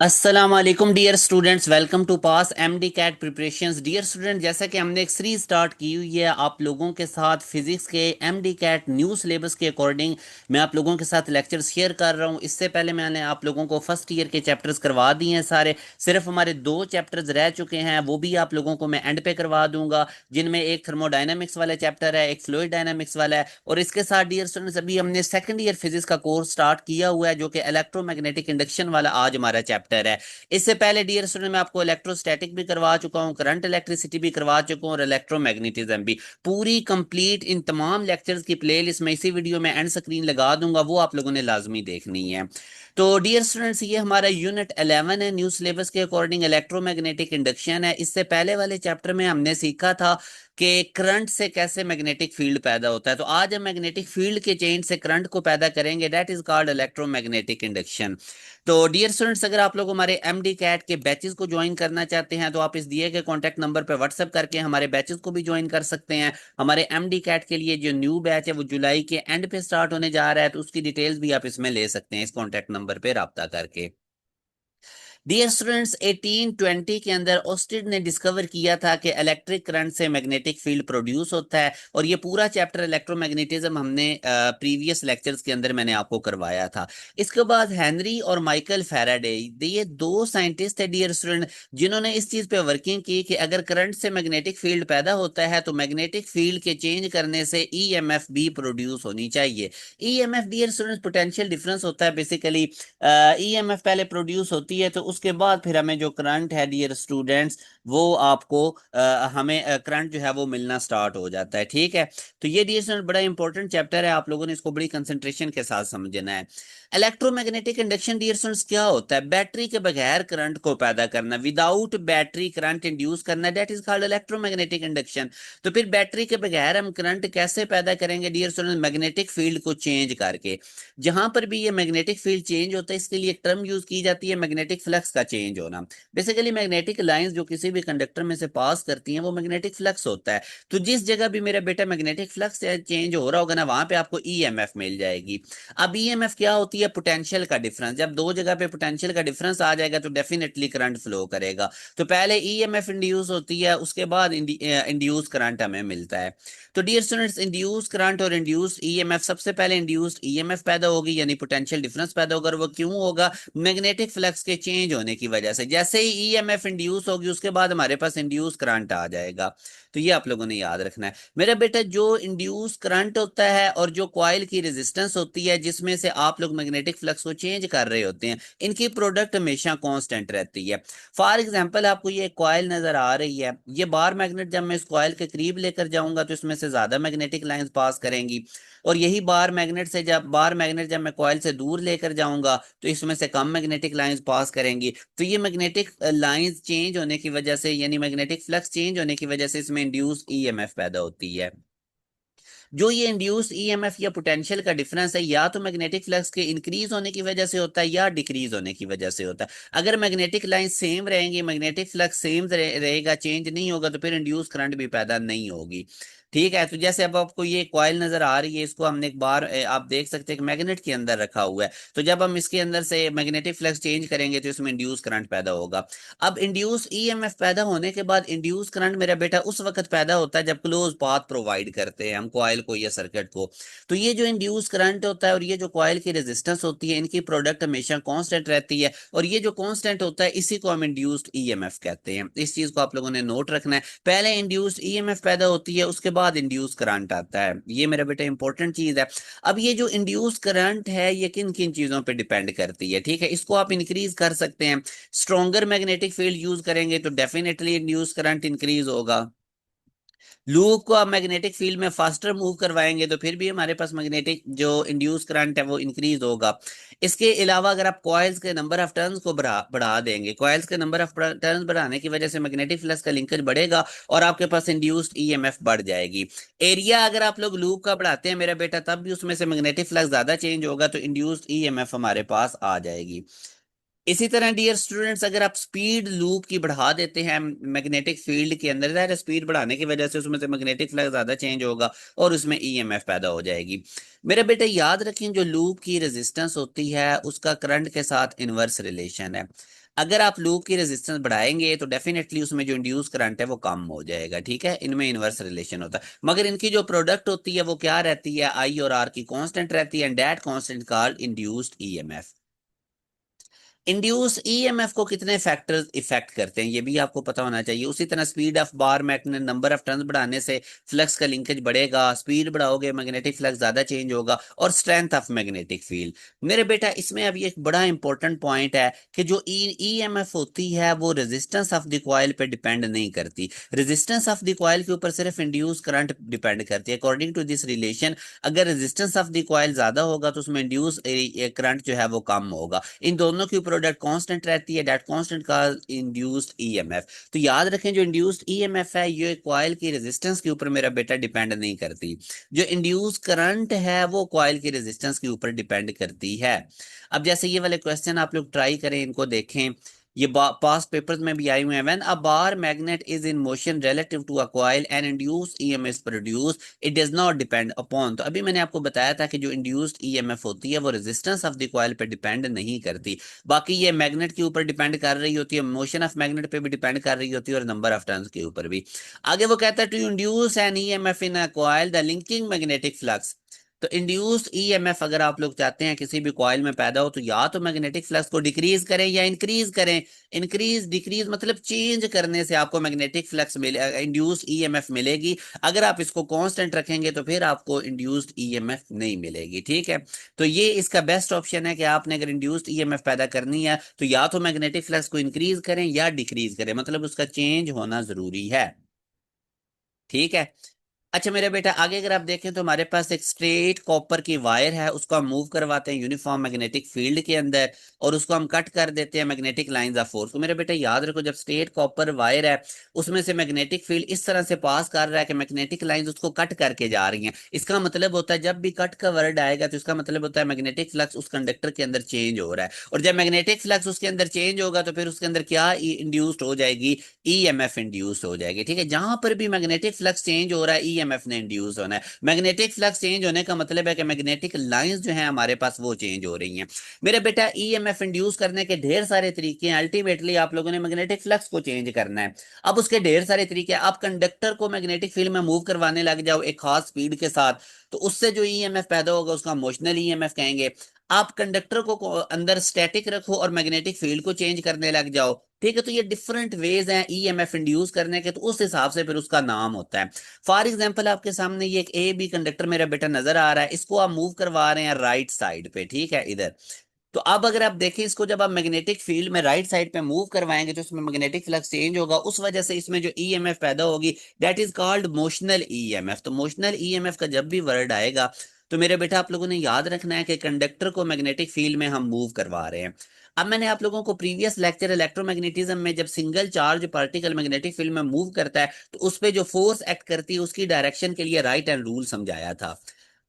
अस्सलाम वालेकुम dear students, welcome to pass MDCAT preparations. Dear student, जैसा कि हमने एक सीरीज स्टार्ट की हुई है आप लोगों के साथ फिजिक्स के एमडी कैट न्यू सिलेबस के अकॉर्डिंग मैं आप लोगों के साथ लेक्चर शेयर कर रहा हूं। इससे पहले मैंने आप लोगों को फर्स्ट ईयर के चैप्टर्स करवा दिए हैं सारे। सिर्फ हमारे दो चैप्टर्स रह चुके हैं, वो भी आप लोगों को मैं एंड पे करवा दूंगा, जिनमें एक थर्मोडायनामिक्स वाला चैप्टर है, एक फ्लूइड डायनामिक्स वाला है। और इसके साथ डियर स्टूडेंट्स अभी हमने सेकंड ईयर फिजिक्स का कोर्स स्टार्ट किया हुआ है जो कि इलेक्ट्रोमैग्नेटिक इंडक्शन वाला आज हमारा चैप्टर है। इससे पहले डियर स्टूडेंट मैं आपको इलेक्ट्रोस्टैटिक भी करवा चुका हूं, करंट इलेक्ट्रिसिटी भी करवा चुका हूं और इलेक्ट्रोमैग्नेटिज्म भी। पूरी कंप्लीट इन तमाम लेक्चर्स की प्लेलिस्ट मैं इसी वीडियो में एंड स्क्रीन लगा दूंगा, वो आप लोगों ने लाजमी देखनी है। तो डियर स्टूडेंट्स, ये हमारा यूनिट 11 है, न्यू सिलेबस के अकॉर्डिंग इलेक्ट्रोमैग्नेटिक इंडक्शन है। इससे पहले वाले चैप्टर में हमने सीखा था कि करंट से कैसे मैग्नेटिक फील्ड पैदा होता है। तो आज हम मैग्नेटिक फील्ड के चेंज से करंट को पैदा करेंगे, that is called electromagnetic induction. तो डियर स्टूडेंट्स, अगर आप लोग हमारे एमडी कैट के बैचेस को ज्वाइन करना चाहते हैं तो आप इस दिए गए कॉन्टैक्ट नंबर पर व्हाट्सएप करके हमारे बैचेस को भी ज्वाइन कर सकते हैं। हमारे एमडी कैट के लिए जो न्यू बैच है वो जुलाई के एंड पे स्टार्ट होने जा रहा है, तो उसकी डिटेल्स भी आप इसमें ले सकते हैं इस कॉन्टैक्ट नंबर पे राब्ता करके। डियर स्टूडेंट्स, 1820 के अंदर ऑस्टिन ने डिस्कवर किया था कि इलेक्ट्रिक करंट से मैग्नेटिक फील्ड प्रोड्यूस होता है, और ये पूरा चैप्टर इलेक्ट्रोमैग्नेटिज्म हमने प्रीवियस लेक्चर्स के अंदर मैंने आपको करवाया था। इसके बाद हेनरी और माइकल फैराडे, ये दो साइंटिस्ट है डियर स्टूडेंट, जिन्होंने इस चीज पे वर्किंग की कि अगर करंट से मैग्नेटिक फील्ड पैदा होता है तो मैग्नेटिक फील्ड के चेंज करने से ईएमएफ भी प्रोड्यूस होनी चाहिए। EMF dear students potential difference होता है बेसिकली। ईएमएफ पहले प्रोड्यूस होती है, तो उसके बाद फिर हमें जो करंट है डियर स्टूडेंट्स वो आपको हमें करंट जो है वो मिलना स्टार्ट हो जाता है। ठीक है, तो ये डियर स्टूडेंट बड़ा इंपॉर्टेंट चैप्टर है, आप लोगों ने इसको बड़ी कंसंट्रेशन के साथ समझना है। इलेक्ट्रोमैग्नेटिक इंडक्शन डियर स्टूडेंट्स क्या होता है? बैटरी के बगैर करंट को पैदा करना, विदाउट बैटरी करंट इंड्यूस करना, that is called electromagnetic induction. तो फिर बैटरी के बगैर हम करंट कैसे पैदा करेंगे डियर स्टूडेंट? मैग्नेटिक फील्ड को चेंज करके। जहां पर भी ये मैग्नेटिक फील्ड चेंज होता है इसके लिए एक टर्म यूज की जाती है, मैग्नेटिक फ्लक्स का चेंज होना। बेसिकली मैग्नेटिक लाइंस जो किसी भी कंडक्टर में से पास करती हैं वो मैग्नेटिक फ्लक्स होता है। तो जिस जगह भी मेरा बेटा मैग्नेटिक फ्लक्स चेंज हो रहा होगा ना, वहां पे आपको ईएमएफ मिल जाएगी। अब ईएमएफ क्या होती है? पोटेंशियल का डिफरेंस। जब दो जगह पे पोटेंशियल का डिफरेंस आ जाएगा तो डेफिनेटली करंट फ्लो करेगा। तो पहले ईएमएफ इंड्यूस होती है, उसके बाद इंड्यूस करंट हमें मिलता है। तो डियर स्टूडेंट्स, इंड्यूस करंट और इंड्यूस ईएमएफ, सबसे पहले इंड्यूस्ड ईएमएफ पैदा होगी यानी पोटेंशियल डिफरेंस पैदा होगा, और वो क्यों होगा? मैग्नेटिक फ्लक्स के चेंज होने की वजह से। जैसे ही ईएमएफ इंड्यूस होगी उसके बाद हमारे पास इंड्यूस करंट आ जाएगा। तो ये आप लोगों ने याद रखना है मेरा बेटा। जो इंड्यूस करंट होता है और जो कॉइल की रेजिस्टेंस होती है जिसमें से आप लोग मैग्नेटिक फ्लक्स को चेंज कर रहे होते हैं, इनकी प्रोडक्ट हमेशा कांस्टेंट रहती है। फॉर एग्जांपल, आपको ये कॉइल नजर आ रही है, ये बार मैग्नेट जब मैं इस कॉइल के करीब लेकर जाऊंगा तो इसमें से ज्यादा मैग्नेटिक लाइंस पास करेंगी, और यही बार मैग्नेट जब मैं कॉइल से दूर लेकर जाऊंगा तो इसमें से कम मैग्नेटिक लाइंस पास करेंगी। तो ये मैग्नेटिक लाइंस चेंज होने की वजह से यानी मैग्नेटिक फ्लक्स चेंज होने की वजह से इसमें इंड्यूस ईएमएफ पैदा होती है। जो ये इंड्यूस ईएमएफ या पोटेंशियल का डिफरेंस है, या तो मैग्नेटिक फ्लक्स के इंक्रीज होने की वजह से होता है या डिक्रीज होने की वजह से होता है। अगर मैग्नेटिक लाइन सेम रहेंगी, मैग्नेटिक फ्लक्स सेम रहेगा, चेंज नहीं होगा, तो फिर इंड्यूस करंट भी पैदा नहीं होगी। ठीक है, तो जैसे अब आपको ये कॉइल नजर आ रही है, इसको हमने एक बार आप देख सकते हैं मैग्नेट के अंदर रखा हुआ है। तो जब हम इसके अंदर से मैग्नेटिक फ्लक्स चेंज करेंगे तो इसमें इंड्यूस करंट पैदा होगा। अब इंड्यूस ईएमएफ पैदा होने के बाद इंड्यूस करंट मेरा बेटा उस वक्त पैदा होता है जब क्लोज पाथ प्रोवाइड करते हैं हम कॉइल को या सर्किट को। तो ये जो इंड्यूस करंट होता है और ये जो कॉइल की रेजिस्टेंस होती है, इनकी प्रोडक्ट हमेशा कांस्टेंट रहती है, और ये जो कांस्टेंट होता है इसी को हम इंड्यूस्ड ईएमएफ कहते हैं। इस चीज को आप लोगों ने नोट रखना है। पहले इंड्यूस्ड ईएमएफ पैदा होती है, उसके बाद इंड्यूस करंट आता है। ये मेरा बेटा इंपॉर्टेंट चीज है। अब ये जो इंड्यूस करंट है ये किन किन चीजों पे डिपेंड करती है? ठीक है, इसको आप इंक्रीज कर सकते हैं। स्ट्रॉन्गर मैग्नेटिक फील्ड यूज करेंगे तो डेफिनेटली इंड्यूस करंट इंक्रीज होगा। लूप को आप मैग्नेटिक फील्ड में फास्टर मूव करवाएंगे तो फिर भी हमारे पास मैग्नेटिक जो इंड्यूस करंट है वो इंक्रीज होगा। इसके अलावा अगर आप कॉइल्स के नंबर ऑफ टर्न्स को बढ़ा बढ़ा देंगे, कॉइल्स के नंबर ऑफ टर्न्स बढ़ाने की वजह से मैग्नेटिक फ्लक्स का लिंकेज बढ़ेगा और आपके पास इंड्यूस्ड ईएमएफ बढ़ जाएगी। एरिया अगर आप लोग लूप का बढ़ाते हैं मेरा बेटा, तब भी उसमें से मैग्नेटिक फ्लक्स ज्यादा चेंज होगा, तो इंड्यूस्ड ईएमएफ हमारे पास आ जाएगी। इसी तरह डियर स्टूडेंट्स, अगर आप स्पीड लूप की बढ़ा देते हैं मैग्नेटिक फील्ड के अंदर, ज़ाहिर है स्पीड बढ़ाने की वजह से उसमें से मैग्नेटिक फ्लक्स ज्यादा चेंज होगा और उसमें ईएमएफ पैदा हो जाएगी। मेरे बेटे याद रखें, जो लूप की रेजिस्टेंस होती है उसका करंट के साथ इनवर्स रिलेशन है। अगर आप लूप की रेजिस्टेंस बढ़ाएंगे तो डेफिनेटली उसमें जो इंड्यूस करंट है वो कम हो जाएगा, ठीक है, इनमें इनवर्स रिलेशन होता है। मगर इनकी जो प्रोडक्ट होती है वो क्या रहती है, आई और आर की कांस्टेंट रहती है, and that constant called induced EMF. Induce EMF को कितने फैक्टर्स इफेक्ट करते हैं ये भी आपको पता होना चाहिए। उसी तरह speed of bar magnet, number of turns बढ़ाने से फ्लक्स का लिंकेज बढ़ेगा, स्पीड बढ़ाओगे मैग्नेटिक फ्लक्स ज्यादा चेंज होगा, और स्ट्रेंथ ऑफ मैग्नेटिक फील्ड। मेरे बेटा इसमें अभी एक बड़ा इंपॉर्टेंट पॉइंट है कि जो ईएमएफ होती है वो रेजिस्टेंस ऑफ द कॉइल पे डिपेंड नहीं करती। रेजिस्टेंस ऑफ द कॉइल के ऊपर सिर्फ इंड्यूस करंट डिपेंड करती है। अकॉर्डिंग टू दिस रिलेशन, अगर रेजिस्टेंस ऑफ द कॉइल ज्यादा होगा तो उसमें इंड्यूस करंट जो है वो कम होगा। इन दोनों के ऊपर दैट कांस्टेंट रहती है, दैट कांस्टेंट का इंड्यूस्ड ईएमएफ। तो याद रखें जो इंड्यूस्ड ईएमएफ है ये कॉइल की रेजिस्टेंस के ऊपर मेरा बेटा डिपेंड नहीं करती। जो इंड्यूस करंट है वो कॉइल की रेजिस्टेंस के ऊपर डिपेंड करती है। अब जैसे ये वाले क्वेश्चन आप लोग ट्राई करें, इनको देखें, ये पास्ट पेपर्स में भी आए हुए हैं। When a bar magnet is in motion relative to a coil and induced EMF produce, it does not depend upon. तो अभी मैंने आपको बताया था कि जो इंड्यूस्ड ईएमएफ होती है वो रेजिस्टेंस ऑफ द कॉइल पे डिपेंड नहीं करती। बाकी ये मैग्नेट के ऊपर डिपेंड कर रही होती है, मोशन ऑफ मैग्नेट पे भी डिपेंड कर रही होती है, और नंबर ऑफ टर्न्स के ऊपर भी। आगे वो कहता है to induce an EMF in a coil the linking magnetic flux. तो इंड्यूस्ड ईएमएफ अगर आप लोग चाहते हैं किसी भी कॉइल में पैदा हो तो या तो मैग्नेटिक फ्लक्स को डिक्रीज करें या इंक्रीज करें। इंक्रीज डिक्रीज मतलब चेंज करने से आपको मैग्नेटिक फ्लक्स मिले, इंड्यूस्ड ईएमएफ मिलेगी। अगर आप इसको कांस्टेंट रखेंगे तो फिर आपको इंड्यूस्ड ईएमएफ नहीं मिलेगी, ठीक है। तो ये इसका बेस्ट ऑप्शन है कि आपने अगर इंड्यूस्ड ईएमएफ पैदा करनी है तो या तो मैग्नेटिक फ्लक्स को इंक्रीज करें या डिक्रीज करें, मतलब उसका चेंज होना जरूरी है, ठीक है। अच्छा मेरे बेटा आगे अगर आप देखें तो हमारे पास एक स्ट्रेट कॉपर की वायर है, उसको हम मूव करवाते हैं यूनिफॉर्म मैग्नेटिक फील्ड के अंदर, और उसको हम कट कर देते हैं मैग्नेटिक लाइंस ऑफ फोर्स। तो मेरे बेटा याद रखो जब स्ट्रेट कॉपर वायर है उसमें से मैग्नेटिक फील्ड इस तरह से पास कर रहा है कि मैग्नेटिक लाइंस उसको कट करके जा रही हैं। इसका मतलब होता है जब भी कट का वर्ड आएगा तो इसका मतलब होता है मैग्नेटिक फ्लक्स उस कंडक्टर के अंदर चेंज हो रहा है, और जब मैग्नेटिक फ्लक्स उसके अंदर चेंज होगा तो फिर उसके अंदर क्या इंड्यूस्ड हो जाएगी, ईएमएफ इंड्यूस हो जाएगी, ठीक है। जहां पर भी मैग्नेटिक फ्लक्स चेंज हो रहा है ईएमएफ ने इंड्यूस होना है। मैग्नेटिक फ्लक्स चेंज होने का मतलब है कि मैग्नेटिक लाइंस जो है हमारे पास वो चेंज हो रही हैं। मेरे बेटा ईएमएफ इंड्यूस करने के ढेर सारे तरीके हैं, अल्टीमेटली आप लोगों ने मैग्नेटिक फ्लक्स को चेंज करना है। अब उसके ढेर सारे तरीके हैं। आप कंडक्टर को मैग्नेटिक फील्ड में मूव करवाने लग जाओ एक खास स्पीड के साथ, तो उससे जो ईएमएफ पैदा होगा उसका मोशनल ईएमएफ कहेंगे। आप कंडक्टर को अंदर स्टैटिक रखो और मैग्नेटिक फील्ड को चेंज करने लग जाओ, ठीक है। तो ये डिफरेंट वेज हैं ईएमएफ इंड्यूस करने के, तो उस हिसाब से फिर उसका नाम होता है। फॉर एग्जांपल आपके सामने ये एक ए बी कंडक्टर मेरा बेटा नजर आ रहा है, इसको आप मूव करवा रहे हैं राइट साइड पे, ठीक है, इधर। तो अब अगर आप देखें इसको जब आप मैग्नेटिक फील्ड में राइट साइड पे मूव करवाएंगे तो इसमें मैग्नेटिक फ्लक्स चेंज होगा, उस वजह से इसमें जो ईएमएफ पैदा होगी that is called motional EMF. तो मोशनल ईएमएफ का जब भी वर्ड आएगा तो मेरे बेटा आप लोगों ने याद रखना है कि कंडक्टर को मैग्नेटिक फील्ड में हम मूव करवा रहे हैं। अब मैंने आप लोगों को प्रीवियस लेक्चर इलेक्ट्रोमैग्नेटिज्म में जब single charge particle magnetic field में मूव करता है तो उस पे जो फोर्स एक्ट करती है उसकी डायरेक्शन के लिए राइट हैंड रूल समझाया था।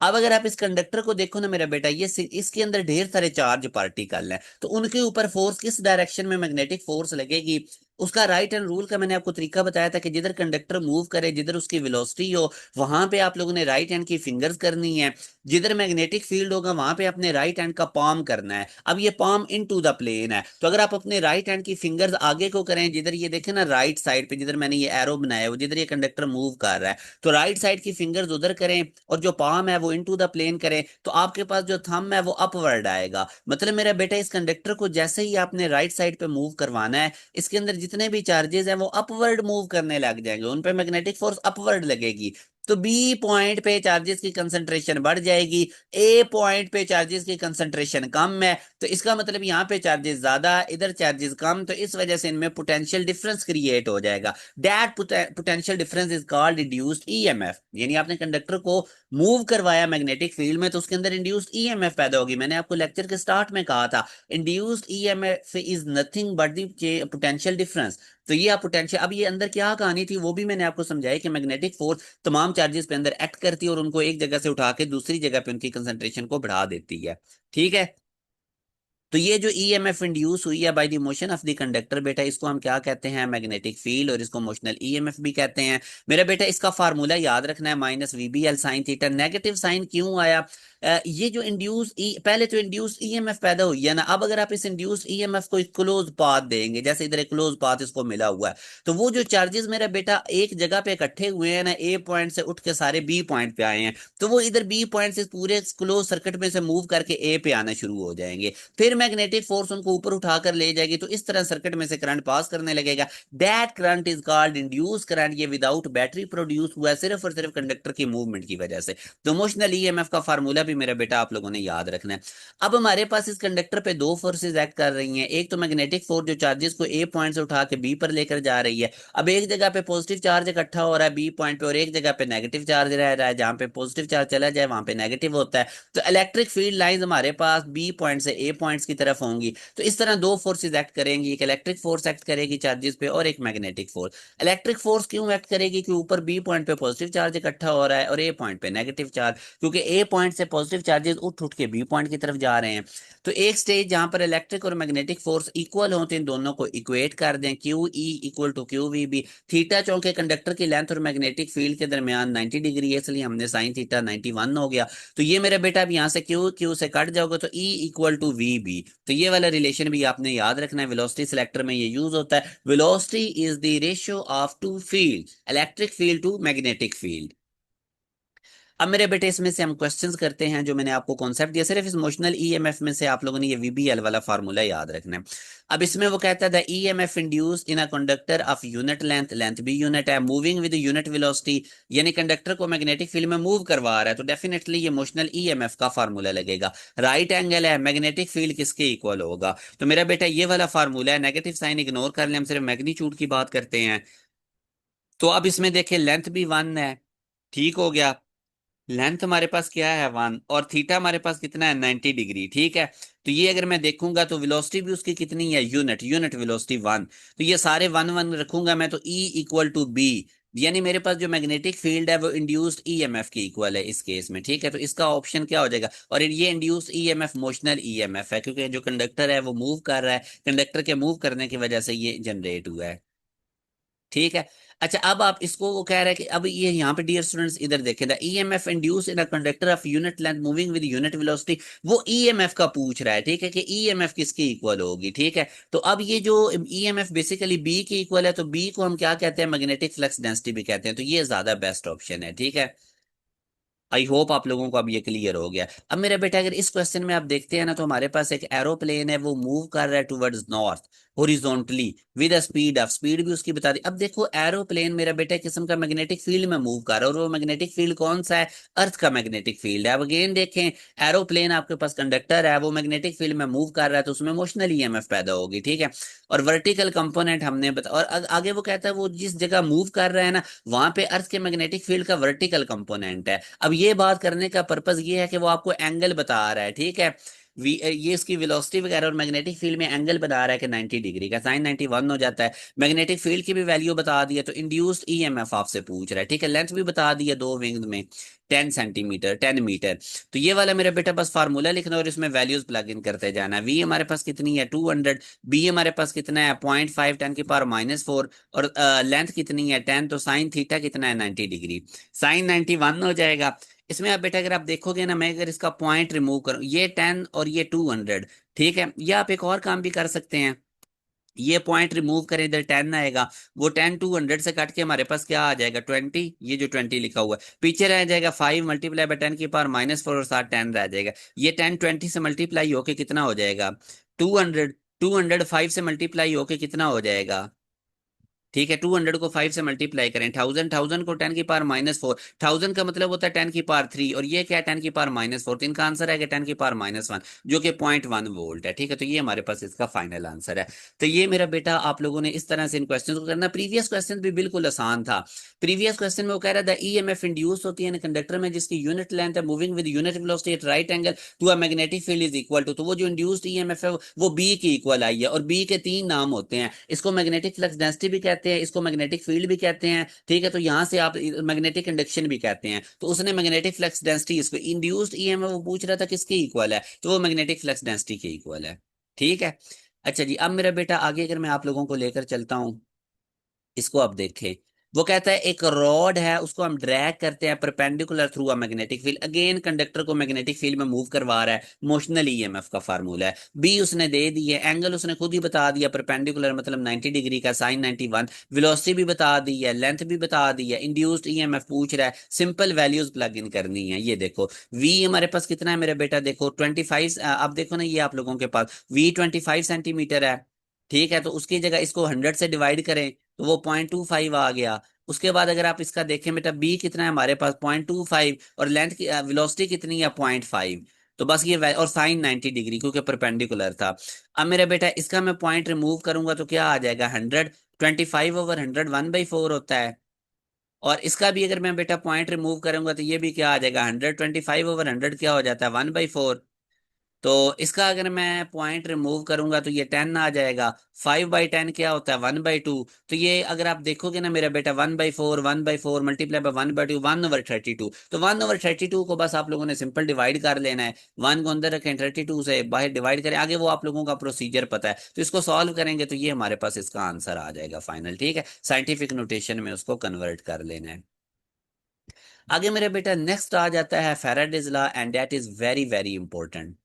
अब अगर आप इस कंडक्टर को देखो ना मेरा बेटा, ये इसके अंदर ढेर सारे चार्ज पार्टिकल हैं, तो उनके ऊपर फोर्स किस डायरेक्शन में मैग्नेटिक फोर्स लगेगी, उसका राइट हैंड रूल का मैंने आपको तरीका बताया था कि जिधर कंडक्टर मूव करे, जिधर उसकी वेलोसिटी हो, वहां पे आप लोगों ने राइट हैंड की फिंगर्स करनी है। जिधर मैग्नेटिक फील्ड होगा वहां पे अपने राइट हैंड का पाम करना है। अब ये palm into the plane है, तो अगर आप अपने राइट हैंड की फिंगर्स आगे को करें, जिधर ये देखें ना राइट साइड पे, जिधर मैंने ये एरो बनाया है वो जिधर ये कंडक्टर मूव कर रहा है, तो राइट साइड की फिंगर्स उधर करें और जो पाम है वो इनटू द प्लेन करें, तो आपके पास जो थंब है वो अपवर्ड आएगा। मतलब मेरा बेटा इस कंडक्टर को जैसे ही आपने राइट साइड पे मूव करवाना है, इसके अंदर जितने भी चार्जेस हैं वो अपवर्ड मूव करने लग जाएंगे, उन पे मैग्नेटिक फोर्स अपवर्ड लगेगी। तो बी पॉइंट पे चार्जेस की कंसंट्रेशन बढ़ जाएगी, ए पॉइंट पे चार्जेस की कंसंट्रेशन कम है, तो इसका मतलब यहाँ पे चार्जेस ज्यादा, इधर चार्जेस कम, तो इस वजह से इनमें पोटेंशियल डिफरेंस क्रिएट हो जाएगा। That potential difference is called induced EMF. यानी आपने कंडक्टर को मूव करवाया मैग्नेटिक फील्ड में तो उसके अंदर इंड्यूस्ड ईएमएफ पैदा होगी। मैंने आपको लेक्चर के स्टार्ट में कहा था induced EMF is nothing but the potential difference. तो ये आप पोटेंशियल, अब ये अंदर क्या कहानी थी वो भी मैंने आपको समझाई कि मैग्नेटिक फोर्स तमाम चार्जेस पे अंदर एक्ट करती है और उनको एक जगह से उठा के दूसरी जगह पे उनकी कंसंट्रेशन को बढ़ा देती है, ठीक है। तो ये जो ईएमएफ इंड्यूस हुई है by the motion of the conductor बेटा, इसको हम क्या कहते हैं, मैग्नेटिक फील्ड, और इसको मोशनल ईएमएफ भी कहते हैं। मेरा बेटा इसका फार्मूला याद रखना है, minus VBL sine theta. Negative sine क्यों आया? ये जो इंड्यूस पहले तो इंड्यूस ईएमएफ पैदा हुई है ना, अब अगर आप इस इंड्यूस ईएमएफ को क्लोज पाथ देंगे, जैसे इधर एक क्लोज पाथ इसको मिला हुआ है, तो वो जो चार्जेस मेरा बेटा एक जगह पे इकट्ठे हुए हैं ना, ए पॉइंट से उठ के सारे बी पॉइंट पे आए हैं, तो वो इधर बी पॉइंट से पूरे क्लोज सर्किट में से मूव करके ए पे आना शुरू हो जाएंगे। फिर मैग्नेटिक फोर्स उनको ऊपर उठाकर ले जाएगी, तो इस तरह सर्किट में से करंट पास करने लगेगा। That current is called induce current. ये विदाउट बैटरी प्रोड्यूस हुआ है, सिर्फ और सिर्फ कंडक्टर की मूवमेंट की वजह से। तो मोशनल ईएमएफ का फार्मूला भी मेरा बेटा आप लोगों ने याद रखना है। अब हमारे पास इस कंडक्टर पे दो फोर्सेज एक्ट कर रही हैं। एक तो मैग्नेटिक फोर्स जो चार्जेस को ए पॉइंट से उठा के बी पर लेकर जा रही है। अब एक जगह पे पॉजिटिव चार्ज इकट्ठा हो रहा है बी पॉइंट पे, और एक जगह पे नेगेटिव चार्ज रह रहा है। जहां पे पॉजिटिव चार्ज चला जाए वहां पे नेगेटिव होता है। तो इलेक्ट्रिक फील्ड लाइंस हमारे पास बी पॉइंट से ए पॉइंट्स की तरफ होंगी। तो इस तरह दो फोर्सेज एक्ट करेंगी, एक इलेक्ट्रिक फोर्स एक्ट करेगी चार्जेस पे, और एक मैग्नेटिक फोर्स। इलेक्ट्रिक फोर्स क्यों एक्ट करेगी? कि ऊपर बी पॉइंट पे पॉजिटिव चार्ज इकट्ठा हो रहा है और ए पॉइंट पे नेगेटिव चार्ज, क्योंकि ए पॉइंट से पॉजिटिव चार्जेस उठ उठ के बी पॉइंट की तरफ जा रहे हैं। तो एक स्टेज जहां पर इलेक्ट्रिक और मैग्नेटिक फोर्स इक्वल हो, तो इन दोनों को इक्वेट कर दें, q E equal to q v B. Theta चूंकि कंडक्टर की लेंथ और मैग्नेटिक फील्ड के दरमियान 90 डिग्री है, इसलिए हमने साइन थीटा 91 हो गया। तो ये मेरे बेटा अब यहाँ से क्यू क्यू से कट जाओगे तो E equal to v B. तो ये वाला रिलेशन भी आपने याद रखना है, वेलोसिटी सिलेक्टर में ये यूज होता है। Velocity is the ratio of two field, electric field to magnetic field. अब मेरे बेटे इसमें से हम क्वेश्चंस करते हैं, जो मैंने आपको कॉन्सेप्ट दिया सिर्फ इस इमोशनल ईएमएफ में से आप लोगों ने ये वीबीएल वाला फार्मूला याद रखना है। अब इसमें वो कहता था EMF induced in a conductor of unit length, length भी यूनिट है, मूविंग विद यूनिट वेलोसिटी, यानी कंडक्टर को मैग्नेटिक फील्ड में मूव करवा रहा है, तो डेफिनेटली ये इमोशनल ईएमएफ का फार्मूला लगेगा। राइट एंगल है, मैग्नेटिक फील्ड किसके इक्वल होगा? तो मेरा बेटा ये वाला फार्मूला है। नेगेटिव साइन इग्नोर कर ले, हम सिर्फ मैग्नीट्यूड की बात करते हैं। तो अब इसमें देखें लेंथ भी वन है, ठीक हो गया। लेंथ हमारे पास क्या है 1, और थीटा हमारे पास कितना है 90 डिग्री, ठीक है। तो ये अगर मैं देखूंगा तो वेलोसिटी भी उसकी कितनी है, यूनिट, यूनिट वेलोसिटी 1। तो ये सारे 1 1 रखूंगा मैं, तो ई इक्वल टू बी, यानी मेरे पास जो मैग्नेटिक फील्ड है वो इंड्यूस्ड ईएमएफ की इक्वल है इस केस में, ठीक है। तो इसका ऑप्शन क्या हो जाएगा? और ये इंड्यूस्ड ईएमएफ मोशनल ईएमएफ है, क्योंकि जो कंडक्टर है वो मूव कर रहा है, कंडक्टर के मूव करने की वजह से ये जनरेट हुआ है, ठीक है। अच्छा, अब आप इसको वो कह रहे हैं कि अब ये यहाँ पे डियर स्टूडेंट्स इधर देखें, the EMF induce in a conductor of unit length moving with unit velocity, वो ईएमएफ का पूछ रहा है, ठीक है, कि ईएमएफ किसकी इक्वल होगी, ठीक है। तो अब ये जो ईएमएफ बेसिकली बी की इक्वल है, तो बी को हम क्या कहते हैं, मैग्नेटिक फ्लक्स डेंसिटी भी कहते हैं। तो ये ज्यादा बेस्ट ऑप्शन है, ठीक है। आई होप आप लोगों को अब ये क्लियर हो गया। अब मेरे बेटा अगर इस क्वेश्चन में आप देखते हैं ना, तो हमारे पास एक एरोप्लेन है, वो मूव कर रहा है towards north horizontally with a speed of, speed भी उसकी बता दी। अब देखो एरोप्लेन मेरा बेटा एक किस्म का मैग्नेटिक फील्ड में मूव कर रहा है, और वो मैग्नेटिक फील्ड कौन सा है? अर्थ का मैग्नेटिक फील्ड है। अब अगेन देखें, एरोप्लेन आपके पास कंडक्टर है, वो मैग्नेटिक फील्ड में मूव कर रहा है, तो उसमें मोशनल ईएमएफ पैदा होगी, ठीक है। और वर्टिकल कंपोनेंट हमने बता, और आगे वो कहता है वो जिस जगह मूव कर रहा है ना, वहां पे अर्थ के मैग्नेटिक फील्ड का वर्टिकल कंपोनेंट है। अब ये बात करने का पर्पज ये है कि वो आपको एंगल बता रहा है, ठीक है। ये इसकी वेलोसिटी वगैरह और मैग्नेटिक फील्ड में एंगल बता रहा है कि 90 डिग्री का, साइन 91 हो जाता है। मैग्नेटिक फील्ड की भी वैल्यू बता दी है, तो इंड्यूस्ड ईएमएफ आपसे पूछ रहा है, ठीक है। लेंथ भी बता दी है दो विंग में, 10 सेंटीमीटर, 10 मीटर। तो ये वाला मेरा बेटा बस फार्मूला लिखना और इसमें वैल्यूज प्लग इन करते जाना है। वी हमारे पास कितनी है 200, बी हमारे पास कितना है 0.5 10⁻⁻⁴, और लेंथ कितनी है 10, तो साइन थीटा कितना है 90 डिग्री, साइन 91 हो जाएगा। इसमें आप बेटा अगर आप देखोगे ना, मैं अगर इसका पॉइंट रिमूव करूं, ये 10 और ये 200, ठीक है। या आप एक और काम भी कर सकते हैं, ये पॉइंट रिमूव करें, इधर 10 आएगा, वो 10 200 से काट के हमारे पास क्या आ जाएगा 20, ये जो 20 लिखा हुआ है पीछे रह जाएगा 5 मल्टीप्लाई बाय 10⁻⁻⁴, और साथ 10 रह जाएगा। ये 10 20 से मल्टीप्लाई होके कितना हो जाएगा 200, 200 5 से मल्टीप्लाई होके कितना हो जाएगा, ठीक है। 200 को 5 से मल्टीप्लाई करें, 1000, 1000 को 10⁻⁻⁴, 1000 का मतलब होता है 10⁻3, और ये क्या है 10⁻⁴, तो इनका आंसर है कि 10⁻⁻1, जो कि 0.1 वोल्ट है, ठीक है। तो ये हमारे पास इसका फाइनल आंसर है। तो ये मेरा बेटा आप लोगों ने इस तरह से इन क्वेश्चन को करना। प्रीवियस क्वेश्चन भी बिल्कुल आसान था। प्रीवियस क्वेश्चन में वो कह रहा था ईएमएफ इंड्यूस होती है कंडक्टर में जिसकी यूनिट लेंथ है, moving with unit velocity at right angle to a magnetic field is equal to, तो वो जो इंड्यूस्ड ईएमएफ है वो बी की इक्वल आई है। और बी के तीन नाम होते हैं, इसको मैग्नेटिक फ्लक्स डेंसिटी भी कहते हैं, इसको मैग्नेटिक फील्ड भी कहते हैं, ठीक है। तो यहां से आप मैग्नेटिक इंडक्शन भी कहते हैं। तो उसने मैग्नेटिक फ्लक्स डेंसिटी, इसको इंड्यूस्ड ईएमएफ वो पूछ रहा था किसके इक्वल है, तो वो मैग्नेटिक फ्लक्स डेंसिटी के इक्वल है। ठीक है। अच्छा जी, अब मेरा बेटा आगे अगर मैं आप लोगों को लेकर चलता हूँ, इसको आप देखें। वो कहता है एक रॉड है, उसको हम ड्रैग करते हैं perpendicular through a magnetic field. Again conductor को मैग्नेटिक फील्ड में मूव करवा रहा है। मोशनल ईएमएफ का फार्मूला है। बी उसने दे दी है, एंगल उसने खुद ही बता दिया, परपेंडिकुलर मतलब 90 डिग्री का, साइन 91। वेलोसिटी भी बता दी है, लेंथ भी बता दी है। इंड्यूस्ड ईएमएफ पूछ रहा है, सिंपल वैल्यूज प्लग इन करनी है। ये देखो वी हमारे पास कितना है मेरा बेटा, देखो 25। अब देखो ना, ये आप लोगों के पास वी 25 सेंटीमीटर है। ठीक है, तो उसकी जगह इसको 100 से डिवाइड करें तो वो 0.25 आ गया। उसके बाद अगर आप इसका देखें बेटा, बी कितना है हमारे पास, 0.25, और लेंथ की वेलोसिटी कितनी है, 0.5। तो बस ये और साइन 90 डिग्री क्योंकि परपेंडिकुलर था। अब मेरा बेटा इसका मैं पॉइंट रिमूव करूंगा तो क्या आ जाएगा, 100। 25/100 1/4 होता है। और इसका भी अगर मैं बेटा पॉइंट रिमूव करूंगा तो ये भी क्या आ जाएगा, 125/100 क्या हो जाता है, 1/4। तो इसका अगर मैं पॉइंट रिमूव करूंगा तो ये 10 आ जाएगा। 5/10 क्या होता है, 1/2। तो ये अगर आप देखोगे ना मेरा बेटा, 1/4, 1/4 मल्टीप्लाई बाय 1/2, 1/32। तो 1/32 को बस आप लोगों ने सिंपल डिवाइड कर लेना है। 1 को अंदर रखें, 32 से बाहर डिवाइड करें, आगे वो आप लोगों का प्रोसीजर पता है। तो इसको सॉल्व करेंगे तो ये हमारे पास इसका आंसर आ जाएगा फाइनल। ठीक है, साइंटिफिक नोटेशन में उसको कन्वर्ट कर लेना है। आगे मेरे बेटा नेक्स्ट आ जाता है Faraday's law, and that is very very important.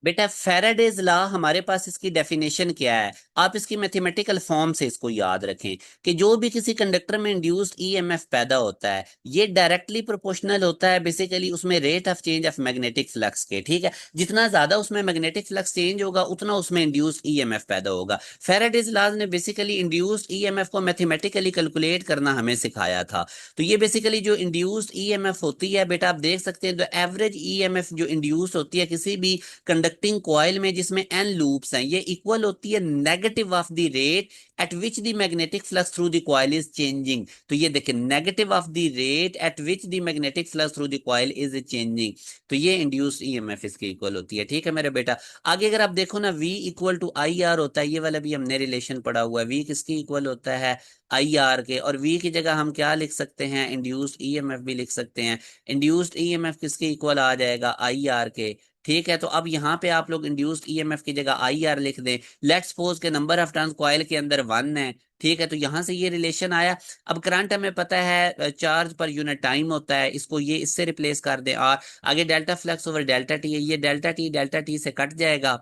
बेटा फैराडेज लॉ हमारे पास इसकी डेफिनेशन क्या है, आप इसकी मैथमेटिकल फॉर्म से इसको याद रखें कि जो भी किसी कंडक्टर में इंड्यूस्ड ईएमएफ पैदा होता है, ये डायरेक्टली प्रोपोर्शनल होता है बेसिकली उसमें rate of change of magnetic flux के। ठीक है, जितना ज्यादा उसमें मैग्नेटिक फ्लक्स चेंज होगा उतना उसमें इंड्यूस्ड ईएमएफ पैदा होगा। फैराडेज लॉ ने बेसिकली इंड्यूस्ड ईएमएफ को मैथमेटिकली कैलकुलेट करना हमें सिखाया था। तो ये बेसिकली जो इंड्यूस्ड ईएमएफ होती है बेटा, आप देख सकते हैं जो एवरेज ईएमएफ जो इंड्यूस होती है किसी भी कंडक्टिंग कॉइल में जिसमें एन लूप्स हैं, ये इक्वल होती है negative of the rate at which the magnetic flux through the coil is changing. तो ये देखिए negative of the rate at which the magnetic flux through the coil is changing. तो ये induced EMF इसके equal होती है। ठीक है मेरे बेटा, आगे अगर आप देखो ना, V equal to I R होता है, ये वाला भी हमने रिलेशन पढ़ा हुआ है। V किसके इक्वल होता है, आई आर के। और V की जगह हम क्या लिख सकते हैं, इंड्यूस्ड ईएमएफ भी लिख सकते हैं। इंड्यूस्ड ईएमएफ किसके इक्वल आ जाएगा, आई आर के। ठीक है, तो अब यहाँ पे आप लोग इंड्यूस्ड ईएमएफ की जगह आई आर लिख दें। लेट्स सपोज के नंबर ऑफ टर्न्स कॉइल के अंदर 1 है। ठीक है, तो यहां से ये रिलेशन आया। अब करंट हमें पता है चार्ज पर यूनिट टाइम होता है, इसको ये इससे रिप्लेस कर दें। और आगे delta flux over delta T है, ये डेल्टा टी से कट जाएगा।